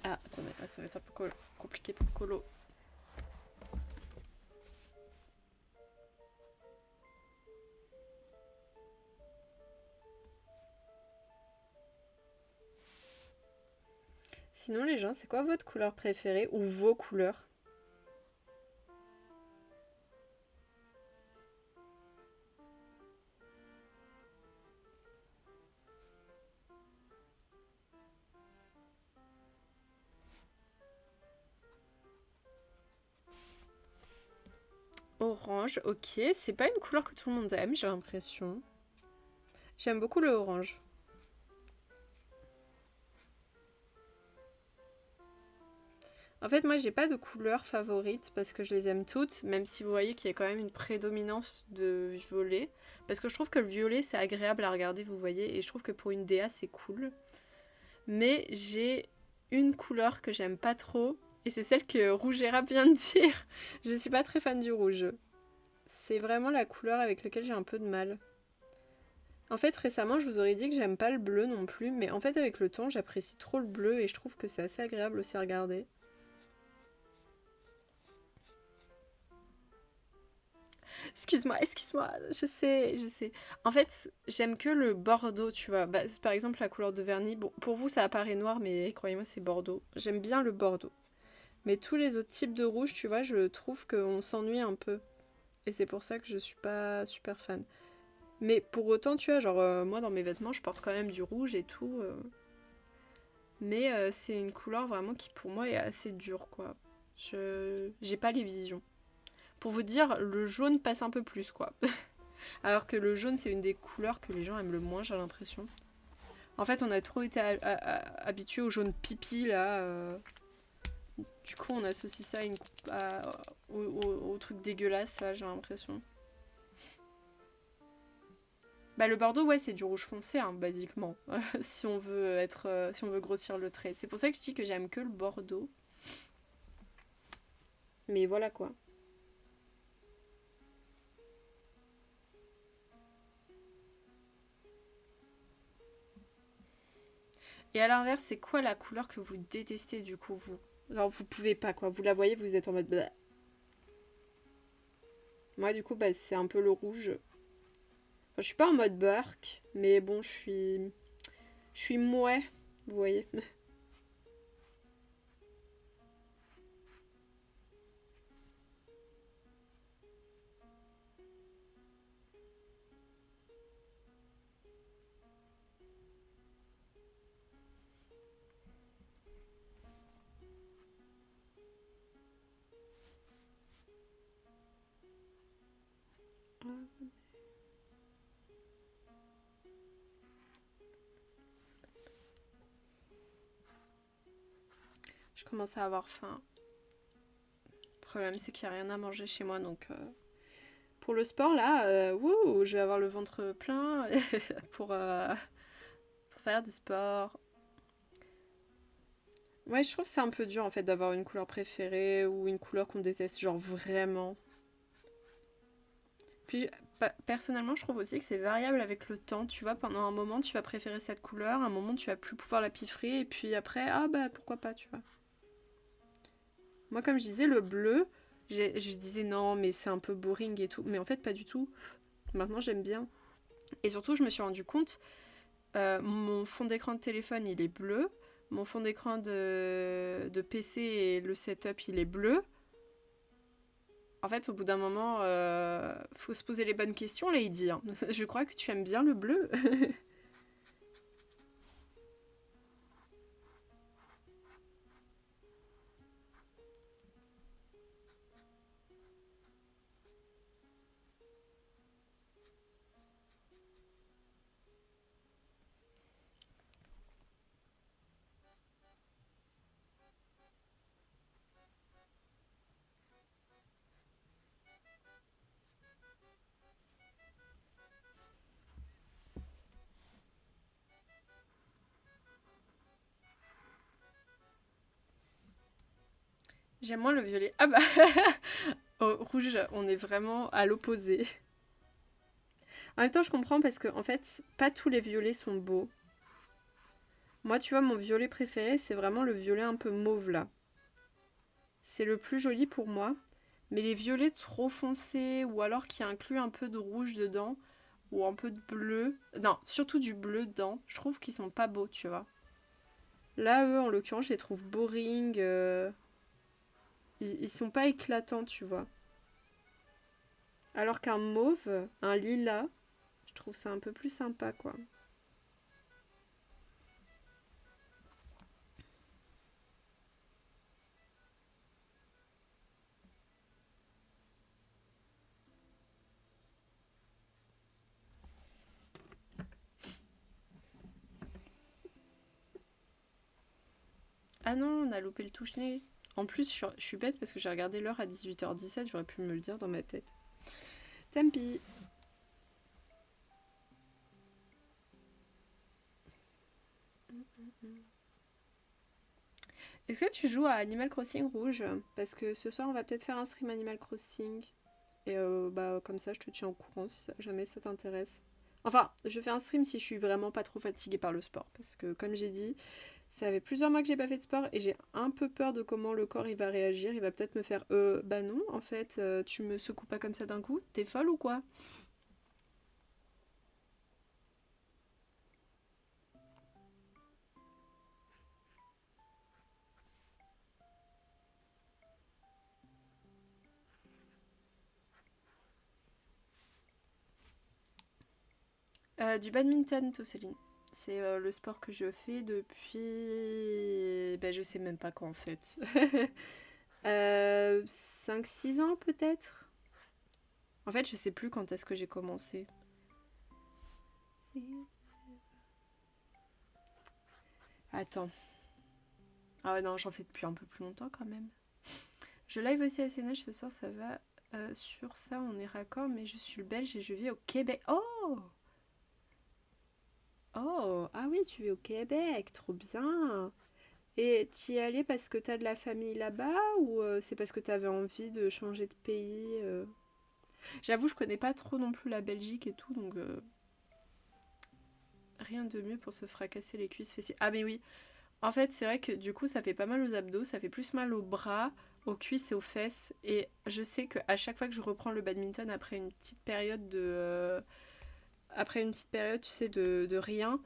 Ah, attendez, ça va être un peu compliqué pour Colo. Sinon, les gens, c'est quoi votre couleur préférée ou vos couleurs? Orange, ok. C'est pas une couleur que tout le monde aime, j'ai l'impression. J'aime beaucoup le orange. En fait, moi, j'ai pas de couleur favorite parce que je les aime toutes, même si vous voyez qu'il y a quand même une prédominance de violet. Parce que je trouve que le violet, c'est agréable à regarder, vous voyez, et je trouve que pour une DA, c'est cool. Mais j'ai une couleur que j'aime pas trop, et c'est celle que Rougera vient de dire. Je suis pas très fan du rouge. C'est vraiment la couleur avec laquelle j'ai un peu de mal. En fait, récemment, je vous aurais dit que j'aime pas le bleu non plus, mais en fait, avec le temps, j'apprécie trop le bleu et je trouve que c'est assez agréable aussi à regarder. Excuse-moi, je sais, je sais. En fait, j'aime que le bordeaux, tu vois. Bah, par exemple, la couleur de vernis. Bon, pour vous, ça apparaît noir, mais croyez-moi, c'est bordeaux. J'aime bien le bordeaux. Mais tous les autres types de rouge, tu vois, je trouve qu'on s'ennuie un peu. Et c'est pour ça que je suis pas super fan. Mais pour autant, tu vois, genre, moi, dans mes vêtements, je porte quand même du rouge et tout. Mais c'est une couleur vraiment qui pour moi est assez dure quoi. J'ai pas les visions. Pour vous dire, le jaune passe un peu plus quoi. Alors que le jaune c'est une des couleurs que les gens aiment le moins j'ai l'impression. En fait on a trop été habitués au jaune pipi là. Du coup on associe ça au truc dégueulasse là j'ai l'impression. Bah le bordeaux ouais c'est du rouge foncé hein, basiquement si on veut si on veut grossir le trait. C'est pour ça que je dis que j'aime que le bordeaux. Mais voilà quoi. Et à l'inverse, c'est quoi la couleur que vous détestez du coup vous? Genre vous pouvez pas quoi, vous la voyez, vous êtes en mode bleh. Moi du coup bah c'est un peu le rouge. Enfin, je suis pas en mode burk, mais bon je suis mouais, vous voyez. Je commence à avoir faim. Le problème c'est qu'il n'y a rien à manger chez moi donc pour le sport là, wouh, je vais avoir le ventre plein pour faire du sport. Ouais, je trouve que c'est un peu dur en fait d'avoir une couleur préférée ou une couleur qu'on déteste, genre vraiment. Puis personnellement, je trouve aussi que c'est variable avec le temps. Tu vois, pendant un moment, tu vas préférer cette couleur, un moment, tu vas plus pouvoir la piffrer, et puis après, ah bah pourquoi pas, tu vois. Moi, comme je disais, le bleu, je disais non, mais c'est un peu boring et tout. Mais en fait, pas du tout. Maintenant, j'aime bien. Et surtout, je me suis rendu compte, mon fond d'écran de téléphone, il est bleu. Mon fond d'écran de PC et le setup, il est bleu. En fait, au bout d'un moment, faut se poser les bonnes questions, Lady. Hein. Je crois que tu aimes bien le bleu. J'aime moins le violet. Ah bah au rouge, on est vraiment à l'opposé. En même temps, je comprends parce que en fait, pas tous les violets sont beaux. Moi, tu vois, mon violet préféré, c'est vraiment le violet un peu mauve là. C'est le plus joli pour moi. Mais les violets trop foncés ou alors qui incluent un peu de rouge dedans ou un peu de bleu, non, surtout du bleu dedans, je trouve qu'ils sont pas beaux, tu vois. Là, eux, en l'occurrence, je les trouve boring. Ils sont pas éclatants, tu vois. Alors qu'un mauve, un lilas, je trouve ça un peu plus sympa, quoi. Ah non, on a loupé le touche-nez. En plus, je suis bête parce que j'ai regardé l'heure à 18h17, j'aurais pu me le dire dans ma tête. Tant pis. Est-ce que tu joues à Animal Crossing Rouge? Parce que ce soir, on va peut-être faire un stream Animal Crossing. Et bah, comme ça, je te tiens au courant si jamais ça t'intéresse. Enfin, je fais un stream si je suis vraiment pas trop fatiguée par le sport. Parce que, comme j'ai dit, ça fait plusieurs mois que j'ai pas fait de sport et j'ai un peu peur de comment le corps il va réagir. Il va peut-être me faire bah non, en fait, tu me secoues pas comme ça d'un coup. T'es folle ou quoi? Du badminton, tout Céline. C'est le sport que je fais depuis... Ben, je sais même pas quand en fait. 5-6 ans peut-être. En fait, je sais plus quand est-ce que j'ai commencé. Attends. Ah ouais, non, j'en fais depuis un peu plus longtemps quand même. Je live aussi à CNH ce soir, ça va. Sur ça, on est raccord, mais je suis le belge et je vis au Québec. Oh! Oh! Ah oui, tu vis au Québec, trop bien! Et tu y es allé parce que t'as de la famille là-bas ou c'est parce que t'avais envie de changer de pays J'avoue, je connais pas trop non plus la Belgique et tout, donc rien de mieux pour se fracasser les cuisses fessiers. Ah mais oui, en fait, c'est vrai que du coup, ça fait pas mal aux abdos, ça fait plus mal aux bras, aux cuisses et aux fesses. Et je sais qu'à chaque fois que je reprends le badminton après une petite période tu sais, de rien,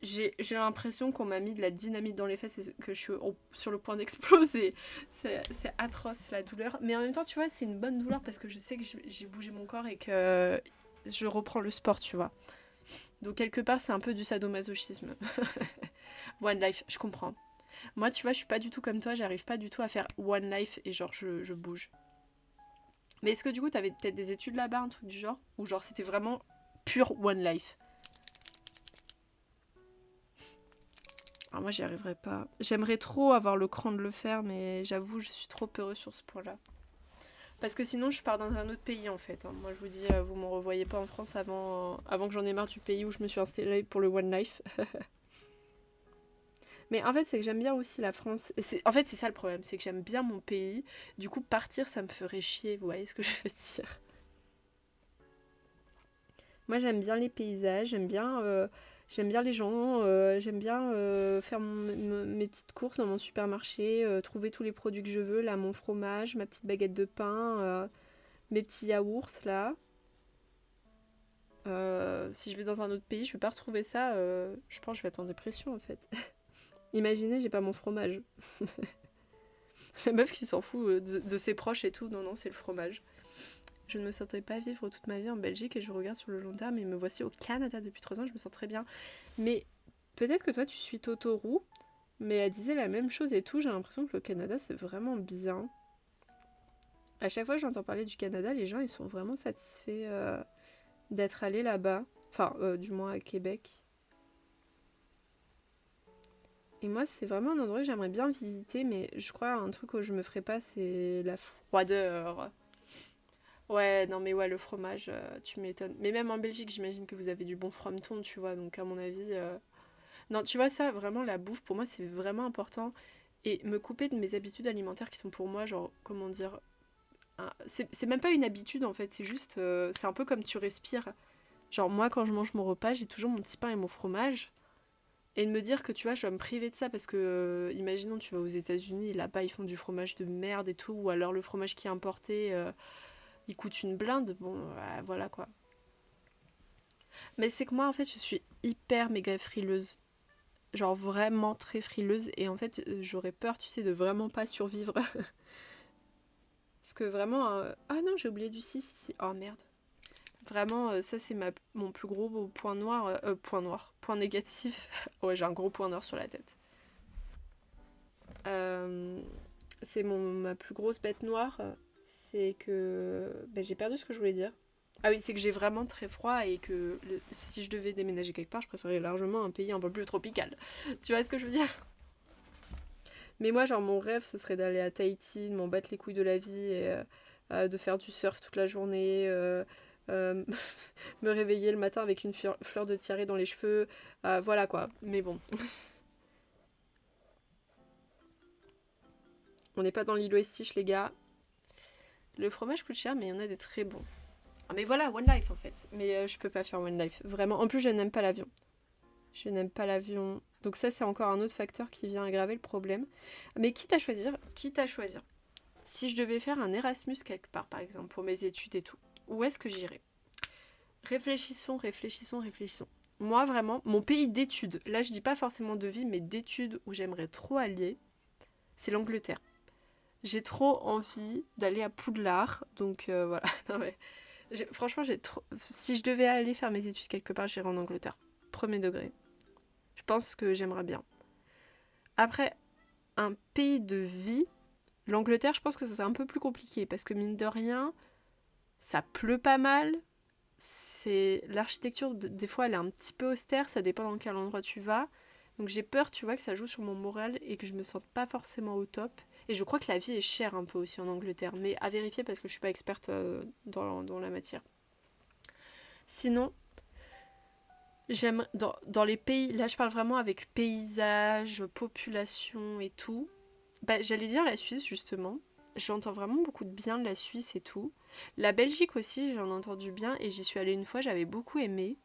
j'ai l'impression qu'on m'a mis de la dynamite dans les fesses et que je suis sur le point d'exploser. C'est atroce la douleur. Mais en même temps, tu vois, c'est une bonne douleur parce que je sais que j'ai bougé mon corps et que je reprends le sport, tu vois. Donc quelque part, c'est un peu du sadomasochisme. One life, je comprends. Moi, tu vois, je suis pas du tout comme toi, j'arrive pas du tout à faire one life et genre je bouge. Mais est-ce que du coup, t'avais peut-être des études là-bas, un truc du genre? Ou genre c'était vraiment pure one life? Alors moi, j'y arriverais pas. J'aimerais trop avoir le cran de le faire, mais j'avoue, je suis trop peureuse sur ce point-là. Parce que sinon, je pars dans un autre pays en fait. Moi, je vous dis, vous me revoyez pas en France avant que j'en ai marre du pays où je me suis installée pour le one life. Mais en fait, c'est que j'aime bien aussi la France. Et en fait, c'est ça le problème, c'est que j'aime bien mon pays. Du coup, partir, ça me ferait chier, vous voyez ce que je veux dire? Moi, j'aime bien les paysages, j'aime bien les gens, j'aime bien faire mes petites courses dans mon supermarché, trouver tous les produits que je veux, là, mon fromage, ma petite baguette de pain, mes petits yaourts, là. Si je vais dans un autre pays, je vais pas retrouver ça, je pense que je vais être en dépression, en fait. Imaginez, j'ai pas mon fromage. La meuf qui s'en fout de ses proches et tout, non, non, c'est le fromage. Je ne me sentais pas vivre toute ma vie en Belgique et je regarde sur le long terme et me voici au Canada depuis 3 ans, je me sens très bien. Mais peut-être que toi tu suis Totoro, mais elle disait la même chose et tout, j'ai l'impression que le Canada c'est vraiment bien. À chaque fois que j'entends parler du Canada, les gens ils sont vraiment satisfaits d'être allés là-bas, enfin du moins à Québec. Et moi c'est vraiment un endroit que j'aimerais bien visiter, mais je crois un truc que je me ferais pas c'est la froideur. Ouais, non mais ouais, le fromage, tu m'étonnes. Mais même en Belgique, j'imagine que vous avez du bon frometon, tu vois, donc à mon avis... Non, tu vois, ça, vraiment, la bouffe, pour moi, c'est vraiment important. Et me couper de mes habitudes alimentaires qui sont pour moi, genre, comment dire... C'est même pas une habitude, en fait, c'est juste... c'est un peu comme tu respires. Genre, moi, quand je mange mon repas, j'ai toujours mon petit pain et mon fromage. Et de me dire que, tu vois, je dois me priver de ça parce que, imaginons, tu vas aux États-Unis et là-bas, ils font du fromage de merde et tout, ou alors le fromage qui est importé... il coûte une blinde, bon, voilà quoi. Mais c'est que moi, en fait, je suis hyper méga frileuse. Genre vraiment très frileuse. Et en fait, j'aurais peur, tu sais, de vraiment pas survivre. Parce que vraiment... Ah non, j'ai oublié du si. Oh merde. Vraiment, ça, c'est mon plus gros point noir. Point négatif. Ouais, j'ai un gros point noir sur la tête. C'est ma plus grosse bête noire. C'est que... Ben, j'ai perdu ce que je voulais dire. Ah oui, c'est que j'ai vraiment très froid et que si je devais déménager quelque part, je préférerais largement un pays un peu plus tropical. Tu vois ce que je veux dire? Mais moi, genre, mon rêve, ce serait d'aller à Tahiti, de m'en battre les couilles de la vie et de faire du surf toute la journée, euh, me réveiller le matin avec une fleur de tiare dans les cheveux, voilà quoi. Mais bon, on n'est pas dans l'île Ouestiche, les gars. Le fromage coûte cher, mais il y en a des très bons. Ah, mais voilà, One Life en fait. Mais je peux pas faire One Life, vraiment. En plus, je n'aime pas l'avion. Je n'aime pas l'avion. Donc ça, c'est encore un autre facteur qui vient aggraver le problème. Mais quitte à choisir. Si je devais faire un Erasmus quelque part, par exemple, pour mes études et tout, où est-ce que j'irais? Réfléchissons. Moi, vraiment, mon pays d'études, là, je dis pas forcément de vie, mais d'études où j'aimerais trop aller, c'est l'Angleterre. J'ai trop envie d'aller à Poudlard, donc voilà. Non, mais franchement, j'ai trop... Si je devais aller faire mes études quelque part, j'irais en Angleterre. Premier degré. pense que j'aimerais bien. Après, un pays de vie, l'Angleterre, je pense que ça c'est un peu plus compliqué parce que mine de rien, ça pleut pas mal. C'est l'architecture des fois elle est un petit peu austère, ça dépend dans quel endroit tu vas. Donc j'ai peur, tu vois, que ça joue sur mon moral et que je me sente pas forcément au top. Et je crois que la vie est chère un peu aussi en Angleterre, mais à vérifier parce que je suis pas experte dans la matière. Sinon, j'aime dans les pays, là je parle vraiment avec paysage, population et tout. Bah, j'allais dire la Suisse justement. J'entends vraiment beaucoup de bien de la Suisse et tout. La Belgique aussi, j'en ai entendu bien et j'y suis allée une fois, j'avais beaucoup aimé.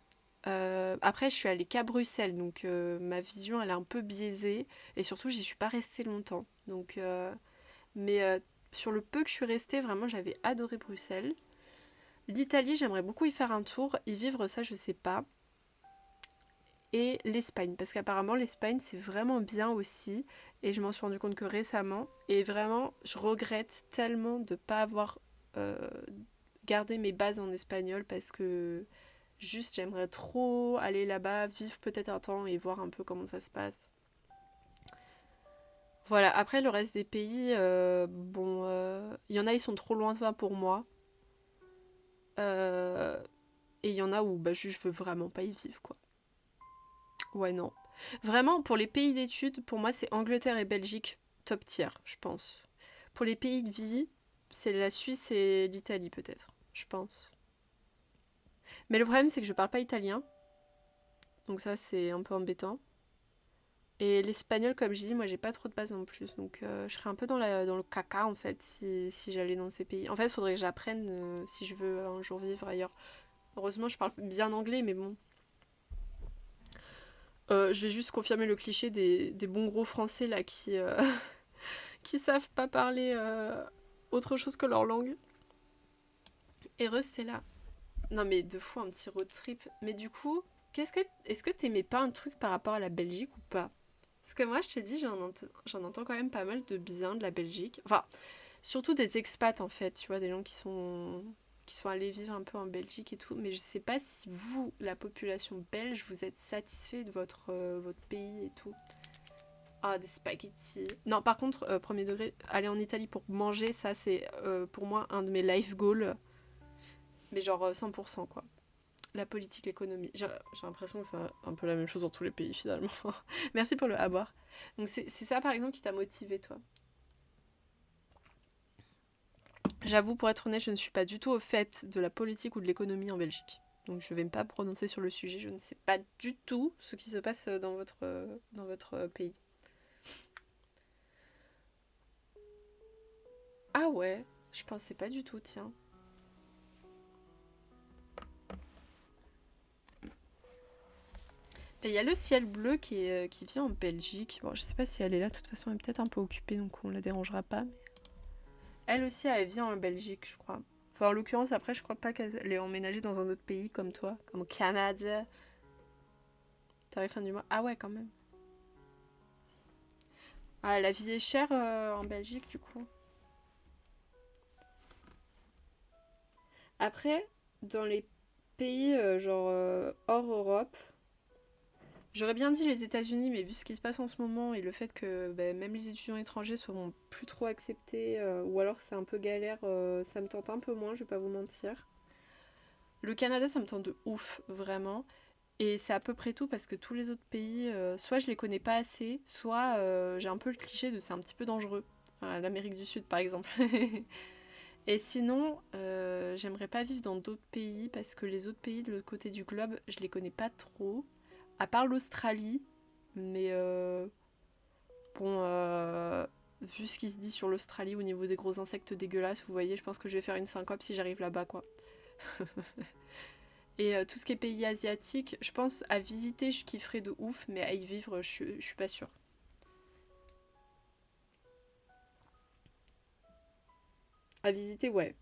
Après, je suis allée qu'à Bruxelles, donc ma vision elle est un peu biaisée et surtout j'y suis pas restée longtemps. Donc, mais sur le peu que je suis restée, vraiment j'avais adoré Bruxelles. L'Italie, j'aimerais beaucoup y faire un tour, y vivre ça, je sais pas. Et l'Espagne, parce qu'apparemment l'Espagne c'est vraiment bien aussi, et je m'en suis rendu compte que récemment, et vraiment je regrette tellement de ne pas avoir gardé mes bases en espagnol, parce que juste j'aimerais trop aller là-bas, vivre peut-être un temps et voir un peu comment ça se passe. Voilà, après le reste des pays, bon, il y en a ils sont trop lointains pour moi, euh, et il y en a où bah, je veux vraiment pas y vivre quoi. Ouais, non. Vraiment, pour les pays d'études, pour moi, c'est Angleterre et Belgique, top tier, je pense. Pour les pays de vie, c'est la Suisse et l'Italie, peut-être, je pense. Mais le problème, c'est que je parle pas italien, donc ça, c'est un peu embêtant. Et l'espagnol, comme j'ai dit, moi, j'ai pas trop de base en plus, donc je serais un peu dans le caca, en fait, si j'allais dans ces pays. En fait, il faudrait que j'apprenne si je veux un jour vivre ailleurs. Heureusement, je parle bien anglais, mais bon. Je vais juste confirmer le cliché des bons gros français, là, qui savent pas parler autre chose que leur langue. Heureuse, c'est là. Non mais deux fois un petit road trip. Mais du coup, est-ce que t'aimais pas un truc par rapport à la Belgique ou pas? Parce que moi, je te dis, j'en entends quand même pas mal de bien de la Belgique. Enfin, surtout des expats en fait, tu vois, des gens qui sont allés vivre un peu en Belgique et tout. Mais je sais pas si vous, la population belge, vous êtes satisfait de votre pays et tout. Ah, des spaghettis. Non, par contre, premier degré, aller en Italie pour manger, ça c'est pour moi un de mes life goals. Mais genre 100% quoi. La politique, l'économie. J'ai l'impression que c'est un peu la même chose dans tous les pays finalement. Merci pour le à boire. Donc c'est ça par exemple qui t'a motivé toi. J'avoue, pour être honnête, je ne suis pas du tout au fait de la politique ou de l'économie en Belgique. Donc je vais pas me prononcer sur le sujet. Je ne sais pas du tout ce qui se passe dans votre pays. Ah ouais, je pensais pas du tout, tiens. Et il y a le ciel bleu qui vient en Belgique. Bon, je sais pas si elle est là, de toute façon, elle est peut-être un peu occupée, donc on la dérangera pas. Mais... Elle aussi, elle vient en Belgique, je crois. Enfin, en l'occurrence, après, je crois pas qu'elle est emménagée dans un autre pays comme toi, comme au Canada. Tarif fin du mois. Ah ouais, quand même. Ah, la vie est chère en Belgique, du coup. Après, dans les pays genre hors Europe, j'aurais bien dit les États-Unis, mais vu ce qui se passe en ce moment et le fait que bah, même les étudiants étrangers seront plus trop acceptés, ou alors c'est un peu galère, ça me tente un peu moins, je vais pas vous mentir. Le Canada, ça me tente de ouf, vraiment. Et c'est à peu près tout parce que tous les autres pays, soit je les connais pas assez, soit j'ai un peu le cliché de c'est un petit peu dangereux. Voilà, l'Amérique du Sud, par exemple. Et sinon, j'aimerais pas vivre dans d'autres pays parce que les autres pays de l'autre côté du globe, je les connais pas trop. À part l'Australie, mais bon, vu ce qui se dit sur l'Australie au niveau des gros insectes dégueulasses, vous voyez, je pense que je vais faire une syncope si j'arrive là-bas, quoi. Et tout ce qui est pays asiatiques, je pense à visiter, je kifferais de ouf, mais à y vivre, je suis pas sûre. À visiter, ouais.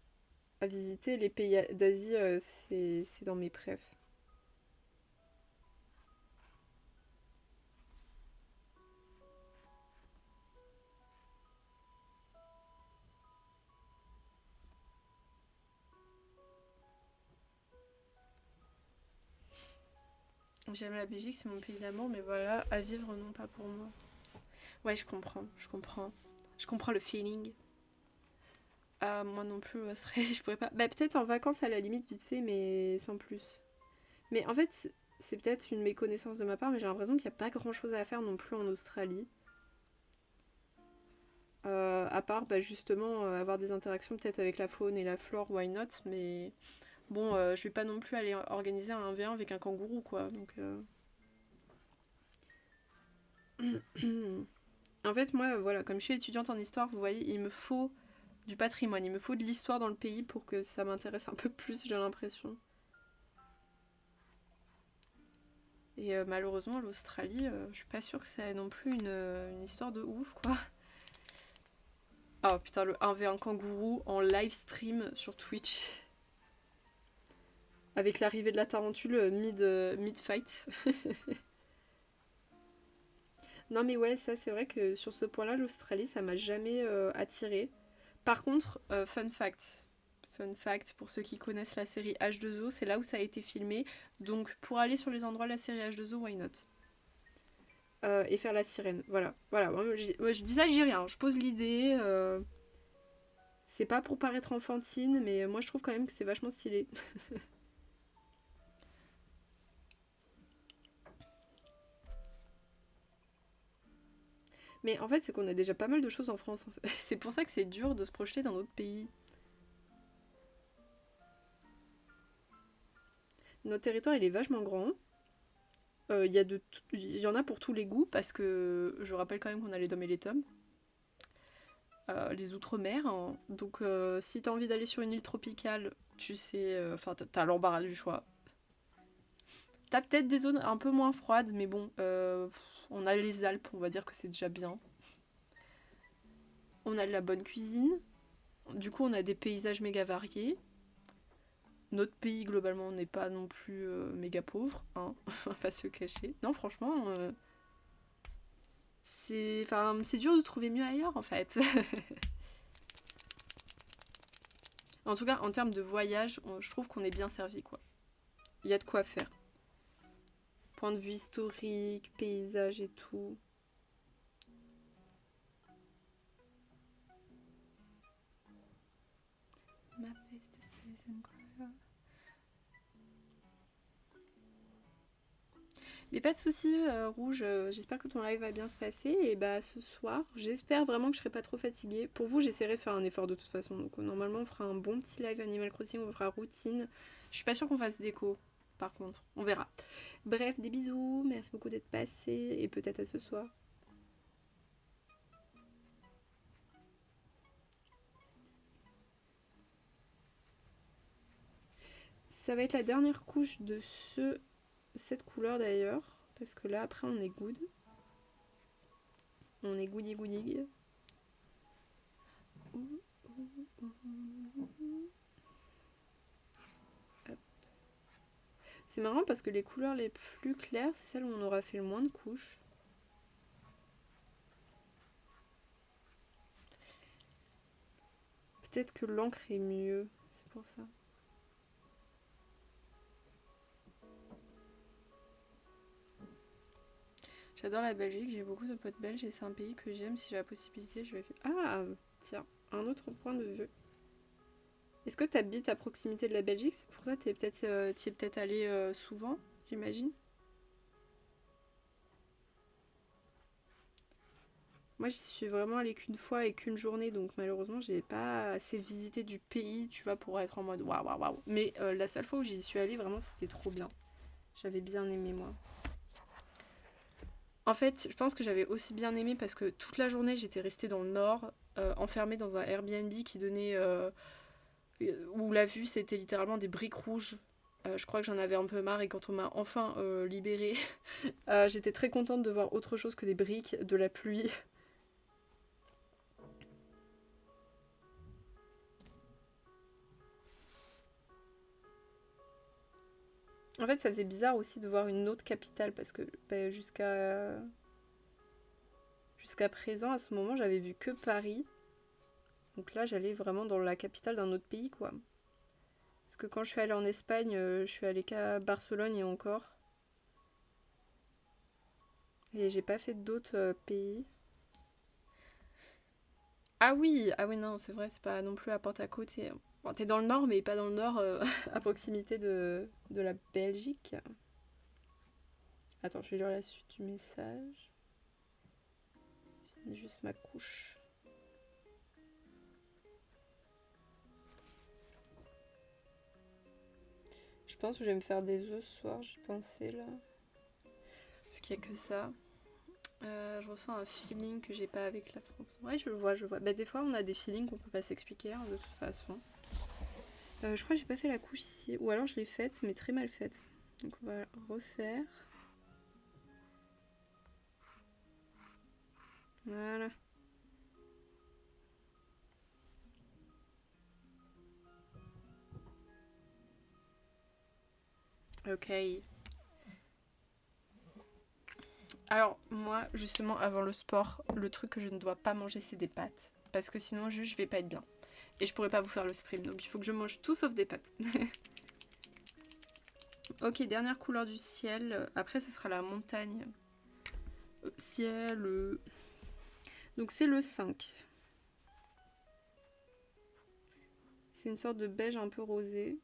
À visiter les pays d'Asie, c'est dans mes préfs. J'aime la Belgique, c'est mon pays d'amour, mais voilà, à vivre, non pas pour moi. Ouais, je comprends, je comprends. Je comprends le feeling. Ah, moi non plus, Australie, je pourrais pas. Bah, peut-être en vacances à la limite, vite fait, mais sans plus. Mais en fait, c'est peut-être une méconnaissance de ma part, mais j'ai l'impression qu'il n'y a pas grand-chose à faire non plus en Australie. À part bah, justement avoir des interactions peut-être avec la faune et la flore, why not, mais bon, je vais pas non plus aller organiser un 1v1 avec un kangourou, quoi. Donc, en fait, moi, voilà, comme je suis étudiante en histoire, vous voyez, il me faut du patrimoine, il me faut de l'histoire dans le pays pour que ça m'intéresse un peu plus, j'ai l'impression. Et malheureusement, l'Australie, je suis pas sûre que ça ait non plus une histoire de ouf, quoi. Oh putain, le 1v1 kangourou en live stream sur Twitch. Avec l'arrivée de la tarentule mid-fight. Non mais ouais, ça c'est vrai que sur ce point-là, l'Australie, ça m'a jamais attiré. Par contre, fun fact, pour ceux qui connaissent la série H2O, c'est là où ça a été filmé. Donc pour aller sur les endroits de la série H2O, why not? Et faire la sirène, voilà. Voilà, moi, je dis ça, j'y rien. Je pose l'idée. C'est pas pour paraître enfantine, mais moi je trouve quand même que c'est vachement stylé. Mais en fait, c'est qu'on a déjà pas mal de choses en France. En fait. C'est pour ça que c'est dur de se projeter dans d'autres pays. Notre territoire, il est vachement grand. Il y en a pour tous les goûts, parce que je rappelle quand même qu'on a les DOM et les TOM. Les outre-mer. Hein. Donc si t'as envie d'aller sur une île tropicale, tu sais... Enfin, t'as l'embarras du choix. T'as peut-être des zones un peu moins froides, mais bon, on a les Alpes, on va dire que c'est déjà bien. On a de la bonne cuisine. Du coup, on a des paysages méga variés. Notre pays, globalement, n'est pas non plus méga pauvre, hein, on va pas se le cacher. Non, franchement, c'est dur de trouver mieux ailleurs, en fait. En tout cas, en termes de voyage, je trouve qu'on est bien servi, quoi. Il y a de quoi faire. Point de vue historique, paysage et tout. Ma face stays in cry. Mais pas de soucis, Rouge, j'espère que ton live va bien se passer. Et bah ce soir, j'espère vraiment que je serai pas trop fatiguée. Pour vous, j'essaierai de faire un effort de toute façon. Donc normalement, on fera un bon petit live Animal Crossing, on fera routine. Je suis pas sûre qu'on fasse déco, par contre. On verra. Bref, des bisous, merci beaucoup d'être passé et peut-être à ce soir. Ça va être la dernière couche de cette couleur d'ailleurs. Parce que là, après, on est good. On est goody goody. C'est marrant parce que les couleurs les plus claires, c'est celles où on aura fait le moins de couches. Peut-être que l'encre est mieux, c'est pour ça. J'adore la Belgique, j'ai beaucoup de potes belges et c'est un pays que j'aime. Si j'ai la possibilité, je vais... Ah, tiens, un autre point de vue. Est-ce que tu habites à proximité de la Belgique? C'est pour ça que t'y es peut-être allé souvent, j'imagine. Moi, j'y suis vraiment allée qu'une fois et qu'une journée, donc malheureusement, j'ai pas assez visité du pays, tu vois, pour être en mode waouh, waouh, waouh. Mais la seule fois où j'y suis allée, vraiment, c'était trop bien. J'avais bien aimé, moi. En fait, je pense que j'avais aussi bien aimé parce que toute la journée, j'étais restée dans le nord, enfermée dans un Airbnb qui donnait... où la vue, c'était littéralement des briques rouges. Je crois que j'en avais un peu marre et quand on m'a enfin libérée, j'étais très contente de voir autre chose que des briques, de la pluie. En fait, ça faisait bizarre aussi de voir une autre capitale parce que bah, jusqu'à présent, à ce moment, j'avais vu que Paris. Donc là, j'allais vraiment dans la capitale d'un autre pays, quoi. Parce que quand je suis allée en Espagne, je suis allée qu'à Barcelone et encore. Et j'ai pas fait d'autres pays. Ah oui, non, c'est vrai, c'est pas non plus à porte à côté. Bon, t'es dans le nord, mais pas dans le nord, à proximité de la Belgique. Attends, je vais lire la suite du message. Je finis juste ma couche. Je pense que je vais me faire des œufs ce soir, j'ai pensé là. Vu qu'il n'y a que ça. Je ressens un feeling que j'ai pas avec la France. Ouais, je le vois, je vois. Bah, des fois, on a des feelings qu'on peut pas s'expliquer, hein, de toute façon. Je crois que j'ai pas fait la couche ici. Ou alors je l'ai faite, mais très mal faite. Donc on va refaire. Voilà. Ok. Alors, moi, justement, avant le sport, le truc que je ne dois pas manger, c'est des pâtes. Parce que sinon, juste, je vais pas être bien. Et je pourrais pas vous faire le stream. Donc, il faut que je mange tout sauf des pâtes. Ok, dernière couleur du ciel. Après, ça sera la montagne. Ciel. Donc, c'est le 5. C'est une sorte de beige un peu rosé.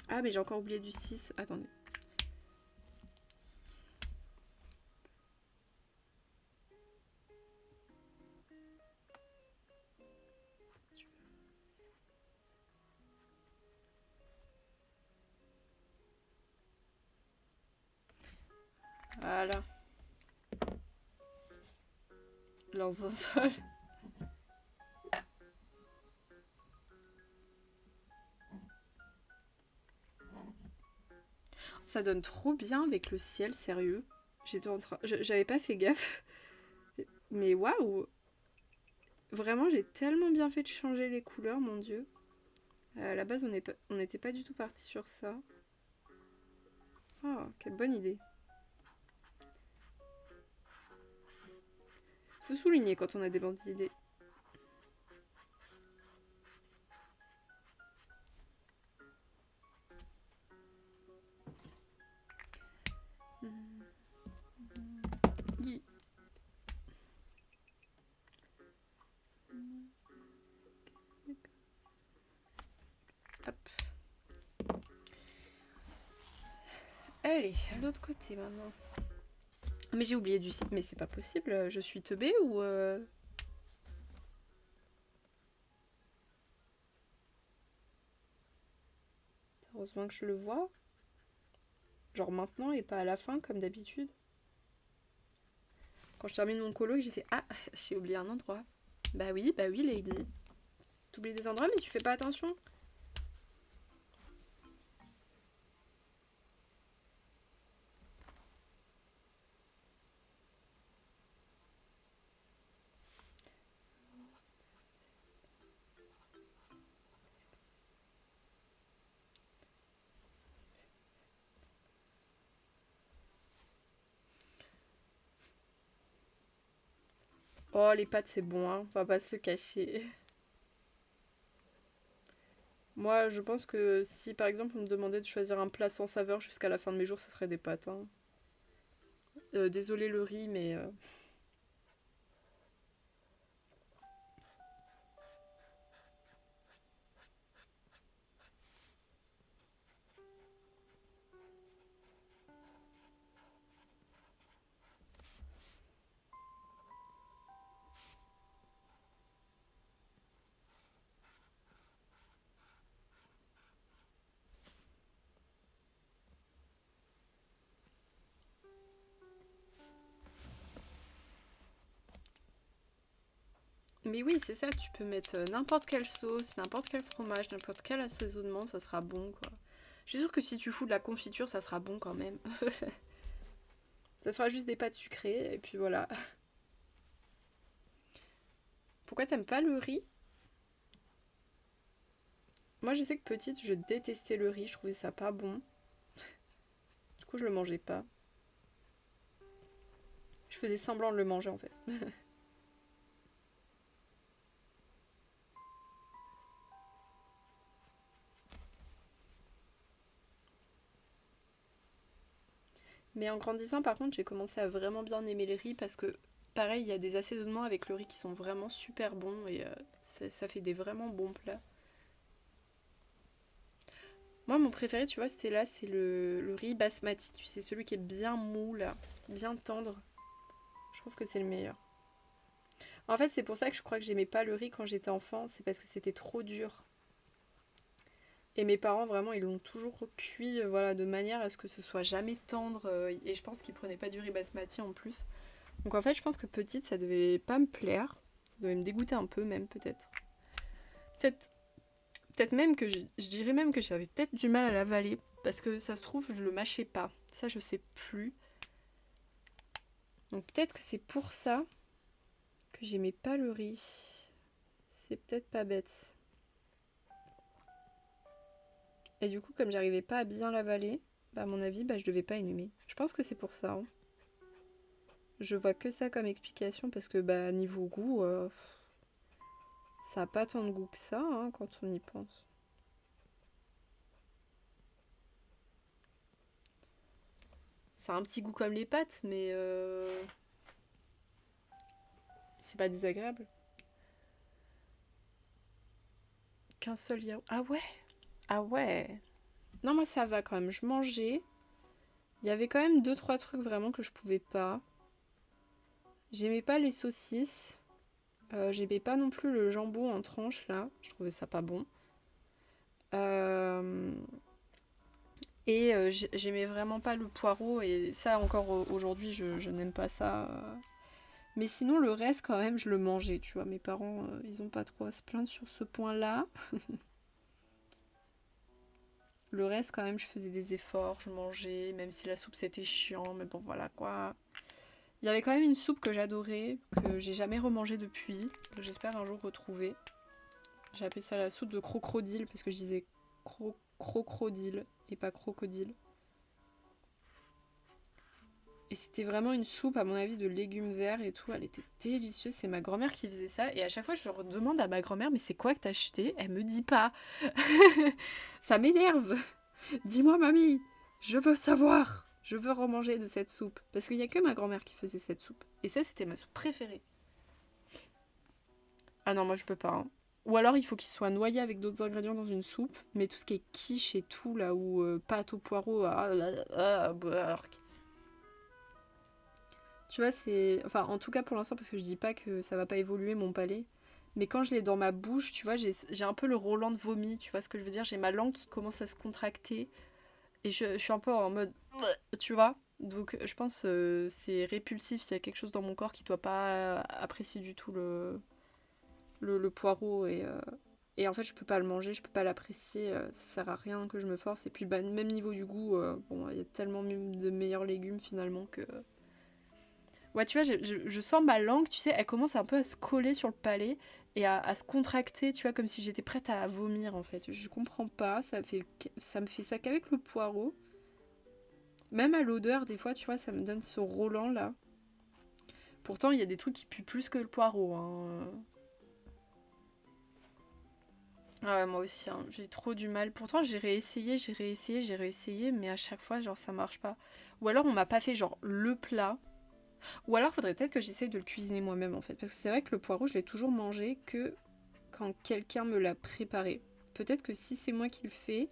Ah, mais j'ai encore oublié du 6. Attendez. Voilà. Lance un sol. Ça donne trop bien avec le ciel, sérieux. J'étais en train... J'avais pas fait gaffe. Mais waouh! Vraiment, j'ai tellement bien fait de changer les couleurs, mon dieu. À la base, on n'était pas du tout parti sur ça. Oh, quelle bonne idée. Faut souligner quand on a des bonnes idées. Hop. Allez, à l'autre côté maintenant. Mais j'ai oublié du site, mais c'est pas possible. Je suis teubée ou... Heureusement que je le vois. Genre maintenant et pas à la fin comme d'habitude. Quand je termine mon colloque, j'ai fait ah, j'ai oublié un endroit. Bah oui, Lady. T'oublies des endroits mais tu fais pas attention. Oh, les pâtes c'est bon, hein. On va pas se le cacher. Moi, je pense que si par exemple on me demandait de choisir un plat sans saveur jusqu'à la fin de mes jours, ce serait des pâtes. Hein. Désolé le riz, mais oui, c'est ça, tu peux mettre n'importe quelle sauce, n'importe quel fromage, n'importe quel assaisonnement, ça sera bon quoi. Je suis sûre que si tu fous de la confiture, ça sera bon quand même. Ça fera juste des pâtes sucrées et puis voilà. Pourquoi t'aimes pas le riz? Moi, je sais que petite, je détestais le riz, je trouvais ça pas bon. Du coup, je le mangeais pas. Je faisais semblant de le manger en fait. Mais en grandissant, par contre, j'ai commencé à vraiment bien aimer le riz parce que, pareil, il y a des assaisonnements avec le riz qui sont vraiment super bons et ça fait des vraiment bons plats. Moi, mon préféré, tu vois, c'était là, c'est le riz basmati. Tu sais, celui qui est bien mou, là, bien tendre. Je trouve que c'est le meilleur. En fait, c'est pour ça que je crois que j'aimais pas le riz quand j'étais enfant. C'est parce que c'était trop dur. Et mes parents, vraiment, ils l'ont toujours cuit voilà, de manière à ce que ce soit jamais tendre. Et je pense qu'ils prenaient pas du riz basmati en plus. Donc en fait, je pense que petite, ça devait pas me plaire. Ça devait me dégoûter un peu, même, peut-être. Peut-être peut-être même que je dirais même que j'avais peut-être du mal à l'avaler. Parce que ça se trouve, je le mâchais pas. Ça, je sais plus. Donc peut-être que c'est pour ça que j'aimais pas le riz. C'est peut-être pas bête. Et du coup, comme j'arrivais pas à bien l'avaler, bah à mon avis, bah je devais pas aimer. Je pense que c'est pour ça, hein. Je vois que ça comme explication parce que bah niveau goût, ça a pas tant de goût que ça hein, quand on y pense. Ça a un petit goût comme les pâtes, mais c'est pas désagréable. Qu'un seul yaourt. Ah ouais. Ah ouais. Non, moi ça va quand même. Je mangeais. Il y avait quand même deux trois trucs vraiment que je pouvais pas. J'aimais pas les saucisses. J'aimais pas non plus le jambon en tranches là. Je trouvais ça pas bon. Euh, Et j'aimais vraiment pas le poireau. Et ça encore aujourd'hui je n'aime pas ça. Mais sinon le reste quand même je le mangeais. Tu vois, mes parents ils ont pas trop à se plaindre sur ce point-là. Le reste quand même je faisais des efforts. Je mangeais. Même si la soupe c'était chiant. Mais bon voilà quoi. Il y avait quand même une soupe que j'adorais, que j'ai jamais remangée depuis, que j'espère un jour retrouver. J'ai appelé ça la soupe de crocodile parce que je disais crocodile et pas crocodile. Et c'était vraiment une soupe, à mon avis, de légumes verts et tout. Elle était délicieuse. C'est ma grand-mère qui faisait ça. Et à chaque fois, je demande à ma grand-mère, mais c'est quoi que t'as acheté? Elle me dit pas. Ça m'énerve. Dis-moi, mamie. Je veux savoir. Je veux remanger de cette soupe. Parce qu'il n'y a que ma grand-mère qui faisait cette soupe. Et ça, c'était ma soupe préférée. Ah non, moi je peux pas, hein. Ou alors il faut qu'il soit noyé avec d'autres ingrédients dans une soupe, mais tout ce qui est quiche et tout, là, ou pâte au poireau, burk. Tu vois, c'est. Enfin, en tout cas pour l'instant, parce que je dis pas que ça va pas évoluer mon palais, mais quand je l'ai dans ma bouche, tu vois, j'ai un peu le Roland de vomi, tu vois ce que je veux dire? J'ai ma langue qui commence à se contracter, et je suis un peu en mode. Tu vois? Donc je pense c'est répulsif s'il y a quelque chose dans mon corps qui doit pas apprécier du tout le poireau et en fait je peux pas le manger, je peux pas l'apprécier, ça sert à rien que je me force et puis bah, même niveau du goût, bon il y a tellement de meilleurs légumes finalement que... Ouais tu vois je sens ma langue, tu sais, elle commence un peu à se coller sur le palais et à se contracter, tu vois, comme si j'étais prête à vomir en fait. Je comprends pas, ça me fait ça qu'avec le poireau. Même à l'odeur des fois tu vois ça me donne ce Roland là. Pourtant il y a des trucs qui puent plus que le poireau hein. Ah ouais, moi aussi, hein, j'ai trop du mal. Pourtant, j'ai réessayé, mais à chaque fois, genre, ça marche pas. Ou alors, on m'a pas fait, genre, le plat. Ou alors, faudrait peut-être que j'essaye de le cuisiner moi-même, en fait. Parce que c'est vrai que le poireau, je l'ai toujours mangé que quand quelqu'un me l'a préparé. Peut-être que si c'est moi qui le fais,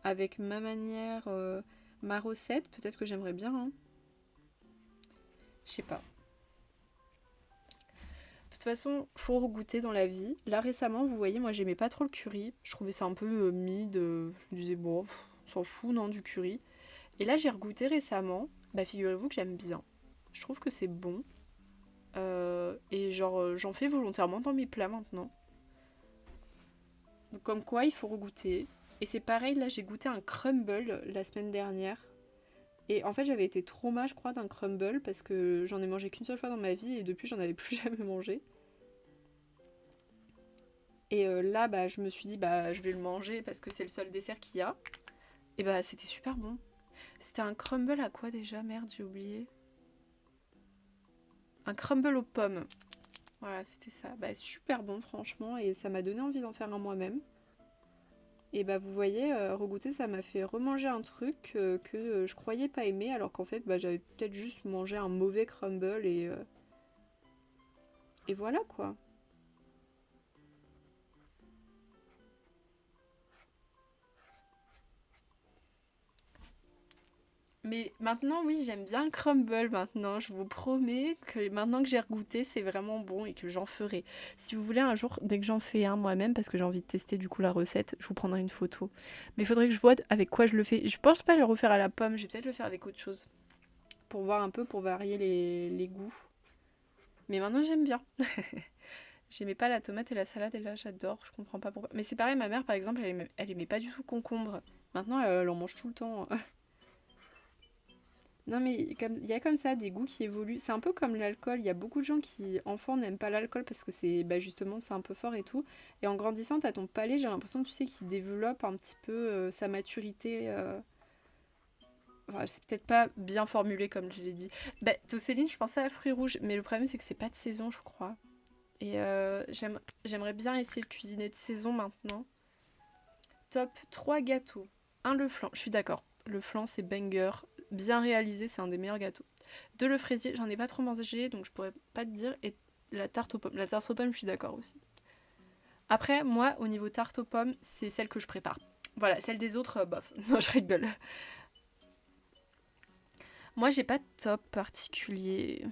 avec ma manière, ma recette, peut-être que j'aimerais bien, hein. Je sais pas. De toute façon, faut regoûter dans la vie. Là récemment, vous voyez, moi j'aimais pas trop le curry. Je trouvais ça un peu mid. Je me disais, bon, on s'en fout, non, du curry. Et là, j'ai regoûté récemment. Bah, figurez-vous que j'aime bien. Je trouve que c'est bon. Et genre, j'en fais volontairement dans mes plats maintenant. Donc, comme quoi, il faut regoûter. Et c'est pareil, là, j'ai goûté un crumble la semaine dernière. Et en fait, j'avais été trauma, je crois, d'un crumble parce que j'en ai mangé qu'une seule fois dans ma vie et depuis, j'en avais plus jamais mangé. Et là, bah, je me suis dit, bah, je vais le manger parce que c'est le seul dessert qu'il y a. Et bah, c'était super bon. C'était un crumble à quoi déjà? Merde, j'ai oublié. Un crumble aux pommes. Voilà, c'était ça. Bah, super bon, franchement. Et ça m'a donné envie d'en faire un moi-même. Et bah vous voyez, regoûter ça m'a fait remanger un truc que je croyais pas aimer alors qu'en fait bah, j'avais peut-être juste mangé un mauvais crumble et voilà quoi. Mais maintenant, oui, j'aime bien le crumble maintenant. Je vous promets que maintenant que j'ai regoûté, c'est vraiment bon et que j'en ferai. Si vous voulez un jour, dès que j'en fais un moi-même, parce que j'ai envie de tester du coup la recette, je vous prendrai une photo. Mais il faudrait que je vois avec quoi je le fais. Je pense pas le refaire à la pomme, je vais peut-être le faire avec autre chose. Pour voir un peu, pour varier les goûts. Mais maintenant, j'aime bien. J'aimais pas la tomate et la salade et là, j'adore. Je comprends pas pourquoi. Mais c'est pareil, ma mère, par exemple, elle aimait pas du tout concombre. Maintenant, elle en mange tout le temps. Non mais il y a comme ça des goûts qui évoluent. C'est un peu comme l'alcool. Il y a beaucoup de gens qui, enfants, n'aiment pas l'alcool parce que c'est bah, justement c'est un peu fort et tout. Et en grandissant, t'as ton palais, j'ai l'impression, tu sais, qu'il développe un petit peu sa maturité. Enfin, c'est peut-être pas bien formulé comme je l'ai dit. Bah, Tosséline, je pensais à fruits rouges, mais le problème c'est que c'est pas de saison, je crois. Et j'aimerais bien essayer de cuisiner de saison maintenant. Top 3 gâteaux. Un le flan, je suis d'accord. Le flan c'est banger, bien réalisé, c'est un des meilleurs gâteaux. Deux le fraisier, j'en ai pas trop mangé donc je pourrais pas te dire. Et la tarte aux pommes. La tarte aux pommes, je suis d'accord aussi. Après, moi, au niveau tarte aux pommes, c'est celle que je prépare. Voilà, celle des autres, bof. Non, je rigole. Moi, j'ai pas de top particulier.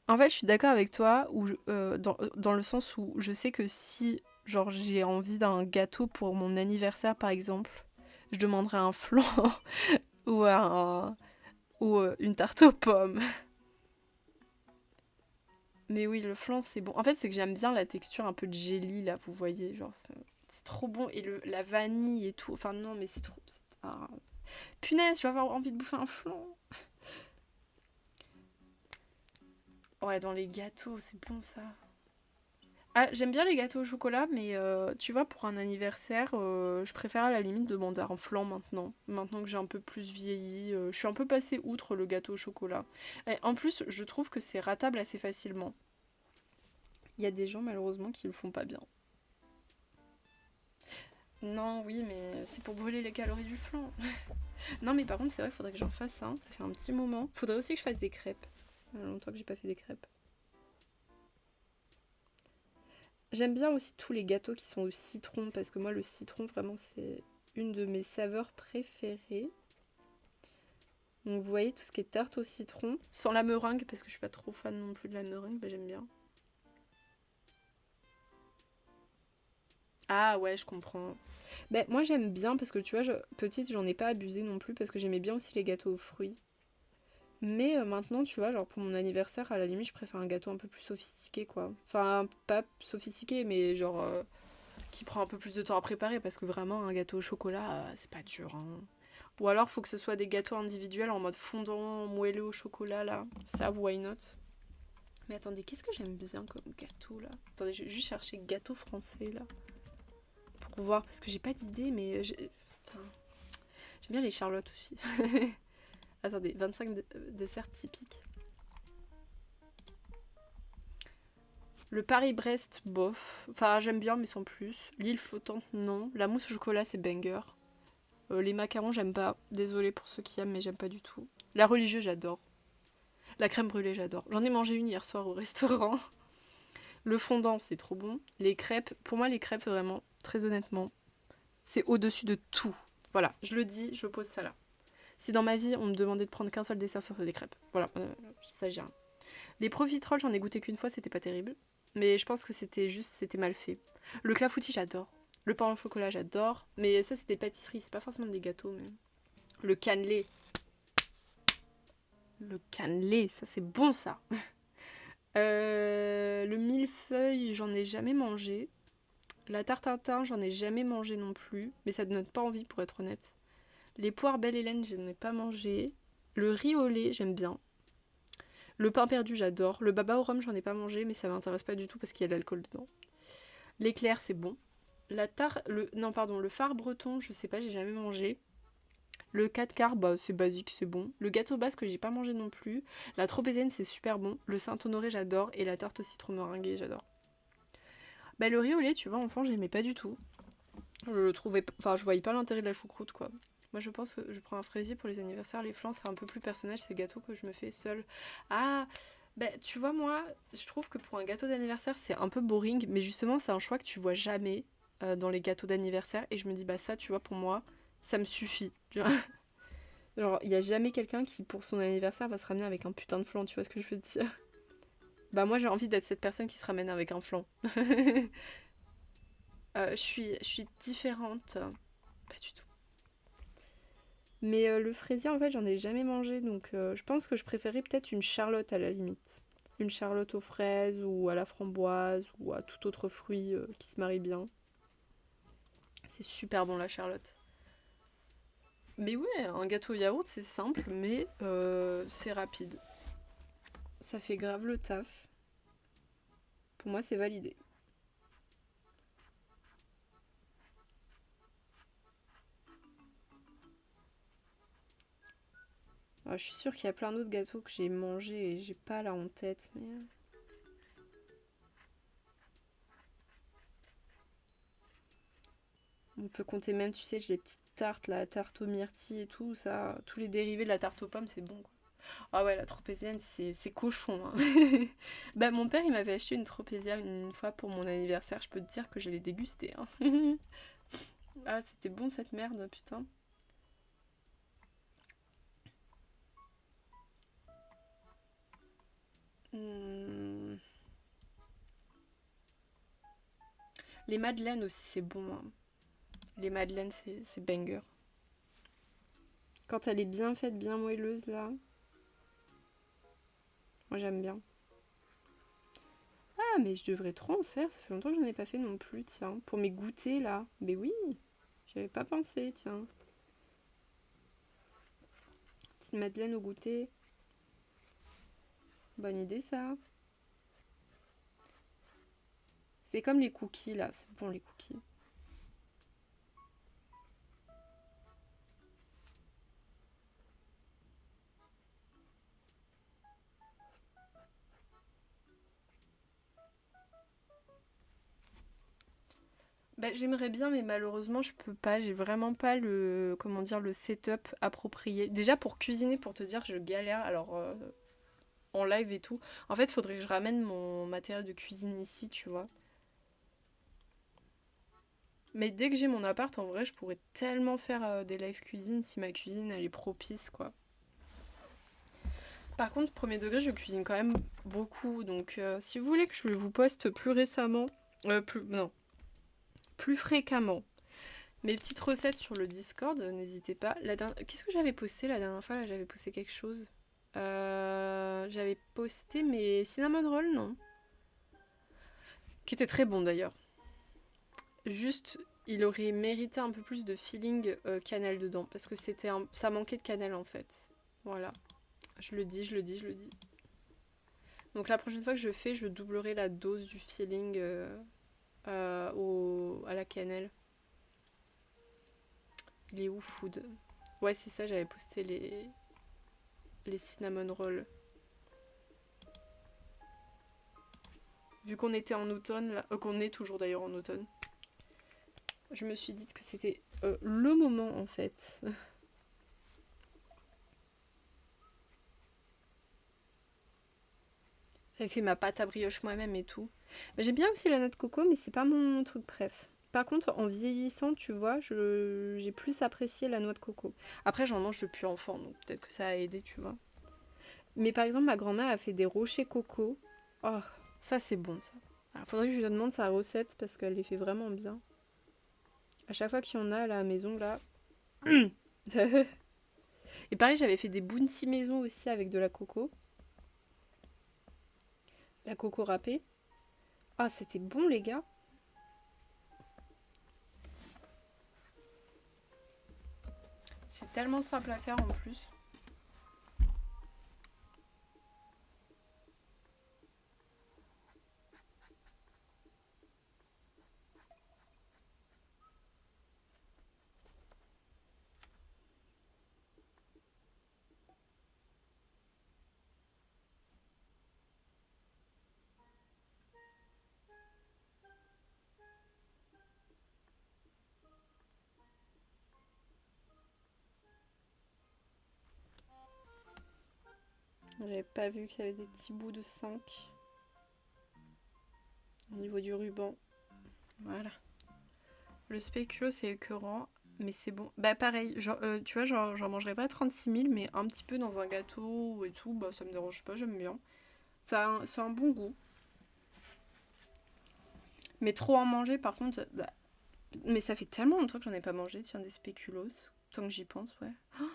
En fait, je suis d'accord avec toi dans le sens où je sais que si genre j'ai envie d'un gâteau pour mon anniversaire par exemple, je demanderai un flan ou une tarte aux pommes. Mais oui, le flan c'est bon. En fait, c'est que j'aime bien la texture un peu de jelly là, vous voyez, genre c'est trop bon et la vanille et tout. Enfin non, mais c'est trop punaise, je vais avoir envie de bouffer un flan. Ouais, dans les gâteaux, c'est bon ça. Ah, j'aime bien les gâteaux au chocolat, mais tu vois, pour un anniversaire, je préfère à la limite demander un flan maintenant. Maintenant que j'ai un peu plus vieilli, je suis un peu passée outre le gâteau au chocolat. Et en plus, je trouve que c'est ratable assez facilement. Il y a des gens malheureusement qui le font pas bien. Non, oui, mais c'est pour brûler les calories du flan. Non, mais par contre, c'est vrai qu'il faudrait que j'en fasse un. Ça fait un petit moment. Faudrait aussi que je fasse des crêpes. Il y a longtemps que j'ai pas fait des crêpes. J'aime bien aussi tous les gâteaux qui sont au citron parce que moi le citron vraiment c'est une de mes saveurs préférées. Donc vous voyez tout ce qui est tarte au citron, sans la meringue parce que je suis pas trop fan non plus de la meringue, mais j'aime bien. Ah ouais, je comprends. Ben moi j'aime bien parce que tu vois, petite j'en ai pas abusé non plus parce que j'aimais bien aussi les gâteaux aux fruits. Mais maintenant, tu vois, genre pour mon anniversaire, à la limite, je préfère un gâteau un peu plus sophistiqué, quoi. Enfin, pas sophistiqué, mais genre qui prend un peu plus de temps à préparer parce que vraiment un gâteau au chocolat c'est pas dur hein. Ou alors faut que ce soit des gâteaux individuels en mode fondant moelleux au chocolat là, ça why not. Mais attendez, qu'est-ce que j'aime bien comme gâteau là? Attendez, je vais juste chercher gâteau français là pour voir parce que j'ai pas d'idée mais enfin, j'aime bien les charlottes aussi. Attendez, 25 desserts typiques. Le Paris-Brest, bof. Enfin, j'aime bien, mais sans plus. L'île flottante, non. La mousse au chocolat, c'est banger. Les macarons, j'aime pas. Désolée pour ceux qui aiment, mais j'aime pas du tout. La religieuse, j'adore. La crème brûlée, j'adore. J'en ai mangé une hier soir au restaurant. Le fondant, c'est trop bon. Les crêpes, pour moi, les crêpes, vraiment, très honnêtement, c'est au-dessus de tout. Voilà, je le dis, je pose ça là. Si dans ma vie, on me demandait de prendre qu'un seul dessert, ça serait des crêpes. Voilà, ça j'ai rien. Les profiteroles, j'en ai goûté qu'une fois, c'était pas terrible. Mais je pense que c'était mal fait. Le clafoutis, j'adore. Le pain au chocolat, j'adore. Mais ça, c'est des pâtisseries, c'est pas forcément des gâteaux. Mais... Le cannelé. Le cannelé, ça c'est bon ça. Le millefeuille, j'en ai jamais mangé. La tarte tatin, j'en ai jamais mangé non plus. Mais ça ne donne pas envie pour être honnête. Les poires belle Hélène, je n'en ai pas mangé. Le riz au lait, j'aime bien. Le pain perdu, j'adore. Le baba au rhum, j'en ai pas mangé, mais ça m'intéresse pas du tout parce qu'il y a de l'alcool dedans. L'éclair, c'est bon. Le phare breton, je sais pas, j'ai jamais mangé. Le 4 quarts, bah c'est basique, c'est bon. Le gâteau basque, j'ai pas mangé non plus. La tropézienne, c'est super bon. Le Saint-Honoré, j'adore. Et la tarte au citron meringuée, j'adore. Bah le riz au lait, tu vois, enfant, j'aimais pas du tout. Je trouvais, enfin, je voyais pas l'intérêt de la choucroute, quoi. Moi, je pense que je prends un fraisier pour les anniversaires. Les flancs, c'est un peu plus personnel, c'est gâteau que je me fais seule. Ah, ben, tu vois, moi, je trouve que pour un gâteau d'anniversaire, c'est un peu boring, mais justement, c'est un choix que tu vois jamais dans les gâteaux d'anniversaire. Et je me dis, bah, ça, tu vois, pour moi, ça me suffit. Tu vois. Genre, il y a jamais quelqu'un qui, pour son anniversaire, va se ramener avec un putain de flan, tu vois ce que je veux dire? Bah, moi, j'ai envie d'être cette personne qui se ramène avec un flan. Je suis différente. Pas du tout. Mais le fraisier, en fait, j'en ai jamais mangé, donc je pense que je préférais peut-être une charlotte à la limite. Une charlotte aux fraises ou à la framboise ou à tout autre fruit qui se marie bien. C'est super bon la charlotte. Mais ouais, un gâteau au yaourt, c'est simple, mais c'est rapide. Ça fait grave le taf. Pour moi, c'est validé. Alors, je suis sûre qu'il y a plein d'autres gâteaux que j'ai mangés et j'ai pas là en tête, mais... On peut compter même, tu sais, les petites tartes, la tarte aux myrtilles et tout, ça, tous les dérivés de la tarte aux pommes, c'est bon, quoi. Ah ouais, la tropézienne, c'est cochon, hein. Bah, mon père, il m'avait acheté une tropézienne une fois pour mon anniversaire, je peux te dire que je l'ai dégustée, hein. Ah, c'était bon cette merde, putain. Hmm. Les madeleines aussi, c'est bon, hein. Les madeleines, c'est banger. Quand elle est bien faite, bien moelleuse, là, moi j'aime bien. Ah, mais je devrais trop en faire, ça fait longtemps que j'en ai pas fait non plus, tiens. Pour mes goûters, là. Mais oui, j'avais pas pensé, tiens. Petite madeleine au goûter. Bonne idée, ça. C'est comme les cookies, là. C'est bon, les cookies. Bah, j'aimerais bien, mais malheureusement, je peux pas. J'ai vraiment pas le, comment dire, le setup approprié. Déjà, pour cuisiner, pour te dire, je galère. Alors, en live et tout. En fait, il faudrait que je ramène mon matériel de cuisine ici, tu vois. Mais dès que j'ai mon appart, en vrai, je pourrais tellement faire des live cuisine si ma cuisine, elle est propice, quoi. Par contre, premier degré, je cuisine quand même beaucoup. Donc, si vous voulez que je vous poste plus récemment, non, plus fréquemment, mes petites recettes sur le Discord, n'hésitez pas. Qu'est-ce que j'avais posté la dernière fois là? J'avais posté quelque chose. J'avais posté mes cinnamon rolls, non? Qui était très bon d'ailleurs. Juste, il aurait mérité un peu plus de feeling cannelle dedans. Parce que ça manquait de cannelle en fait. Voilà. Je le dis, je le dis, je le dis. Donc la prochaine fois que je fais, je doublerai la dose du feeling à la cannelle. Il est où food? Ouais, c'est ça, j'avais posté les cinnamon rolls. Vu qu'on était en automne, qu'on est toujours d'ailleurs en automne, je me suis dit que c'était le moment en fait. J'ai fait ma pâte à brioche moi-même et tout. Mais j'aime bien aussi la noix de coco, mais c'est pas mon truc préf. Par contre, en vieillissant, tu vois, j'ai plus apprécié la noix de coco. Après, j'en mange depuis enfant, donc peut-être que ça a aidé, tu vois. Mais par exemple, ma grand-mère a fait des rochers coco. Oh, ça c'est bon ça. Alors, faudrait que je lui demande sa recette parce qu'elle les fait vraiment bien. À chaque fois qu'il y en a à la maison, là. Et pareil, j'avais fait des bounty maison aussi avec de la coco. La coco râpée. Ah, c'était bon, les gars. C'est tellement simple à faire en plus. J'avais pas vu qu'il y avait des petits bouts de 5 au niveau du ruban. Voilà. Le spéculoos c'est écœurant, mais c'est bon. Bah pareil, genre, tu vois, j'en mangerais pas 36 000, mais un petit peu dans un gâteau et tout, bah ça me dérange pas, j'aime bien. Ça a un bon goût. Mais trop en manger par contre, bah, mais ça fait tellement longtemps que j'en ai pas mangé, tiens, des spéculoos. Tant que j'y pense, ouais. Oh,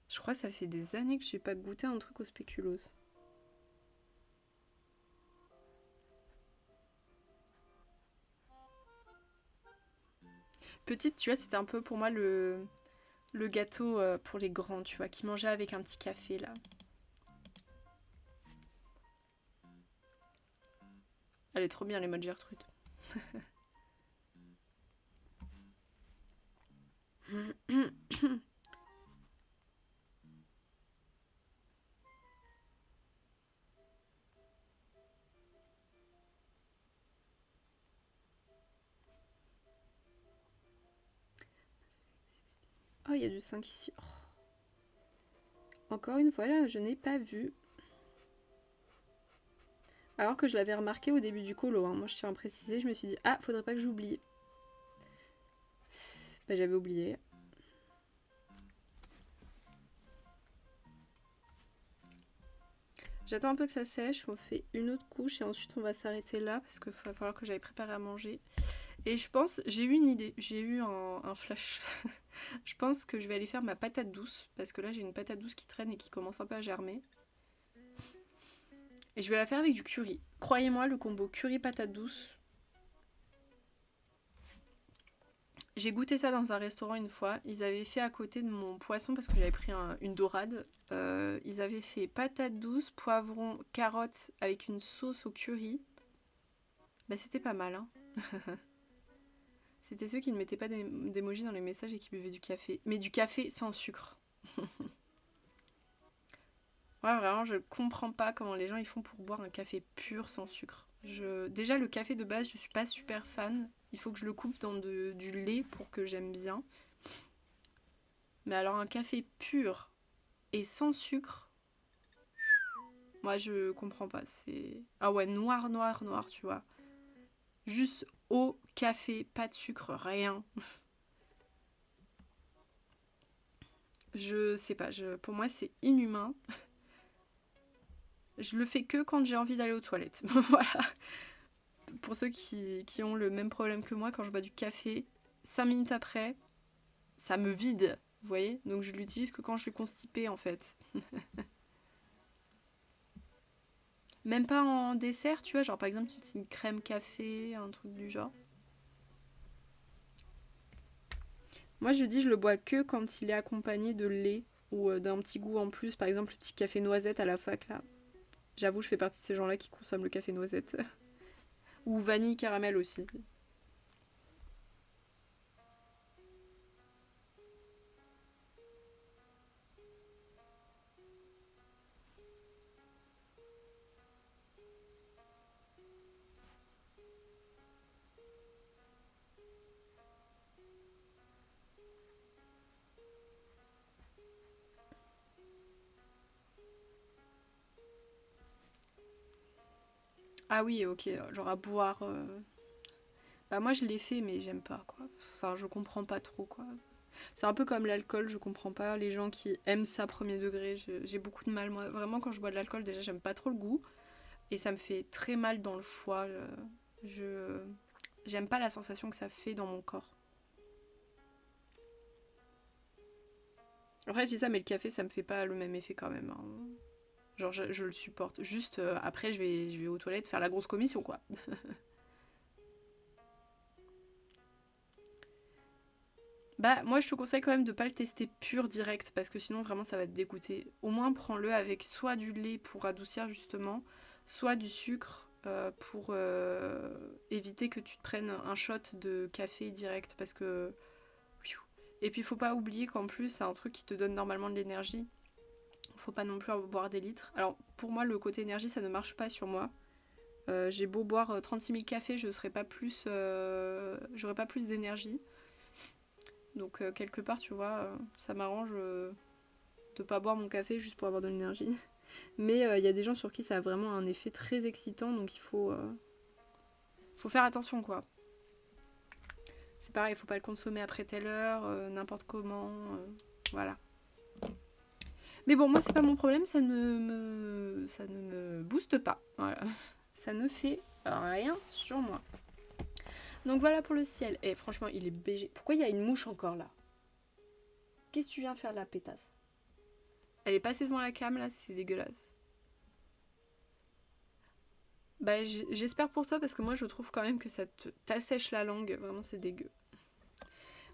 je crois que ça fait des années que j'ai pas goûté un truc au spéculoos. Petite, tu vois, c'était un peu pour moi le gâteau pour les grands, tu vois, qui mangeaient avec un petit café là. Elle est trop bien, les modes Gertrude. Oh, il y a du 5 ici. Oh. Encore une fois, là, je n'ai pas vu. Alors que je l'avais remarqué au début du colo. Hein. Moi, je tiens à préciser, je me suis dit, ah, faudrait pas que j'oublie. Bah, j'avais oublié. J'attends un peu que ça sèche, on fait une autre couche et ensuite on va s'arrêter là parce qu'il va falloir que j'aille préparer à manger. Et je pense, j'ai eu une idée, j'ai eu un flash. Je pense que je vais aller faire ma patate douce parce que là j'ai une patate douce qui traîne et qui commence un peu à germer. Et je vais la faire avec du curry. Croyez-moi, le combo curry patate douce. J'ai goûté ça dans un restaurant une fois. Ils avaient fait à côté de mon poisson parce que j'avais pris une dorade. Ils avaient fait patate douce, poivron, carotte avec une sauce au curry. Bah c'était pas mal, hein. C'était ceux qui ne mettaient pas d'emoji dans les messages et qui buvaient du café. Mais du café sans sucre. Ouais, vraiment, je comprends pas comment les gens ils font pour boire un café pur sans sucre. Déjà, le café de base, je suis pas super fan. Il faut que je le coupe dans du lait pour que j'aime bien. Mais alors, un café pur et sans sucre, moi je comprends pas. C'est. Ah ouais, noir, noir, noir, tu vois. Juste eau, café, pas de sucre, rien. Je sais pas, pour moi c'est inhumain. Je le fais que quand j'ai envie d'aller aux toilettes. Voilà. Pour ceux qui ont le même problème que moi, quand je bois du café, 5 minutes après, ça me vide. Vous voyez? Donc je l'utilise que quand je suis constipée en fait. Même pas en dessert, tu vois, genre par exemple une crème café, un truc du genre. Moi je dis je le bois que quand il est accompagné de lait ou d'un petit goût en plus, par exemple le petit café noisette à la fac là. J'avoue, je fais partie de ces gens-là qui consomment le café noisette. Ou vanille caramel aussi. Ah oui, ok, genre à boire. Bah moi je l'ai fait mais j'aime pas quoi. Enfin je comprends pas trop quoi. C'est un peu comme l'alcool, je comprends pas les gens qui aiment ça premier degré. J'ai beaucoup de mal moi. Vraiment quand je bois de l'alcool déjà j'aime pas trop le goût et ça me fait très mal dans le foie. Je j'aime pas la sensation que ça fait dans mon corps. Après je dis ça mais le café ça me fait pas le même effet quand même. Hein. Genre je le supporte. Juste après je vais aux toilettes faire la grosse commission quoi. Bah moi je te conseille quand même de pas le tester pur direct parce que sinon vraiment ça va te dégoûter. Au moins prends-le avec soit du lait pour adoucir justement, soit du sucre pour éviter que tu te prennes un shot de café direct parce que... Et puis faut pas oublier qu'en plus c'est un truc qui te donne normalement de l'énergie. Faut pas non plus en boire des litres. Alors pour moi le côté énergie ça ne marche pas sur moi. J'ai beau boire 36 000 cafés, je serais pas plus, j'aurais pas plus d'énergie. Donc quelque part, tu vois, ça m'arrange de pas boire mon café juste pour avoir de l'énergie. Mais il y a des gens sur qui ça a vraiment un effet très excitant, donc il faut faire attention quoi. C'est pareil, il faut pas le consommer après telle heure, n'importe comment, voilà. Mais bon, moi c'est pas mon problème, ça ne me booste pas, voilà. Ça ne fait rien sur moi. Donc voilà pour le ciel. Et franchement, il est BG. Pourquoi il y a une mouche encore là? Qu'est-ce que tu viens faire de la pétasse? Elle est passée devant la cam là, c'est dégueulasse. Bah j'espère pour toi parce que moi je trouve quand même que ça t'assèche la langue, vraiment c'est dégueu.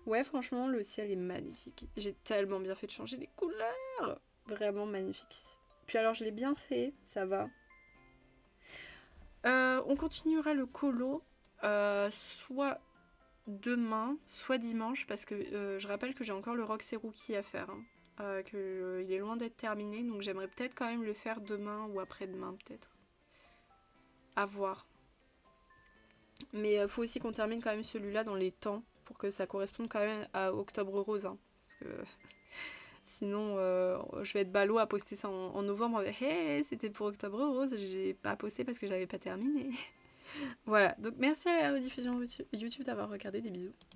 Ouais franchement le ciel est magnifique. J'ai tellement bien fait de changer les couleurs. Vraiment magnifique. Puis alors je l'ai bien fait, ça va. On continuera le colo soit demain, soit dimanche parce que je rappelle que j'ai encore le Roxy Rookie à faire. Hein. Il est loin d'être terminé donc j'aimerais peut-être quand même le faire demain ou après-demain peut-être. À voir. Mais faut aussi qu'on termine quand même celui-là dans les temps pour que ça corresponde quand même à Octobre Rose. Hein, parce que sinon, je vais être ballot à poster ça en novembre. Hey, c'était pour Octobre Rose, j'ai pas posté parce que je l'avais pas terminé. Voilà, donc merci à la rediffusion YouTube d'avoir regardé, des bisous.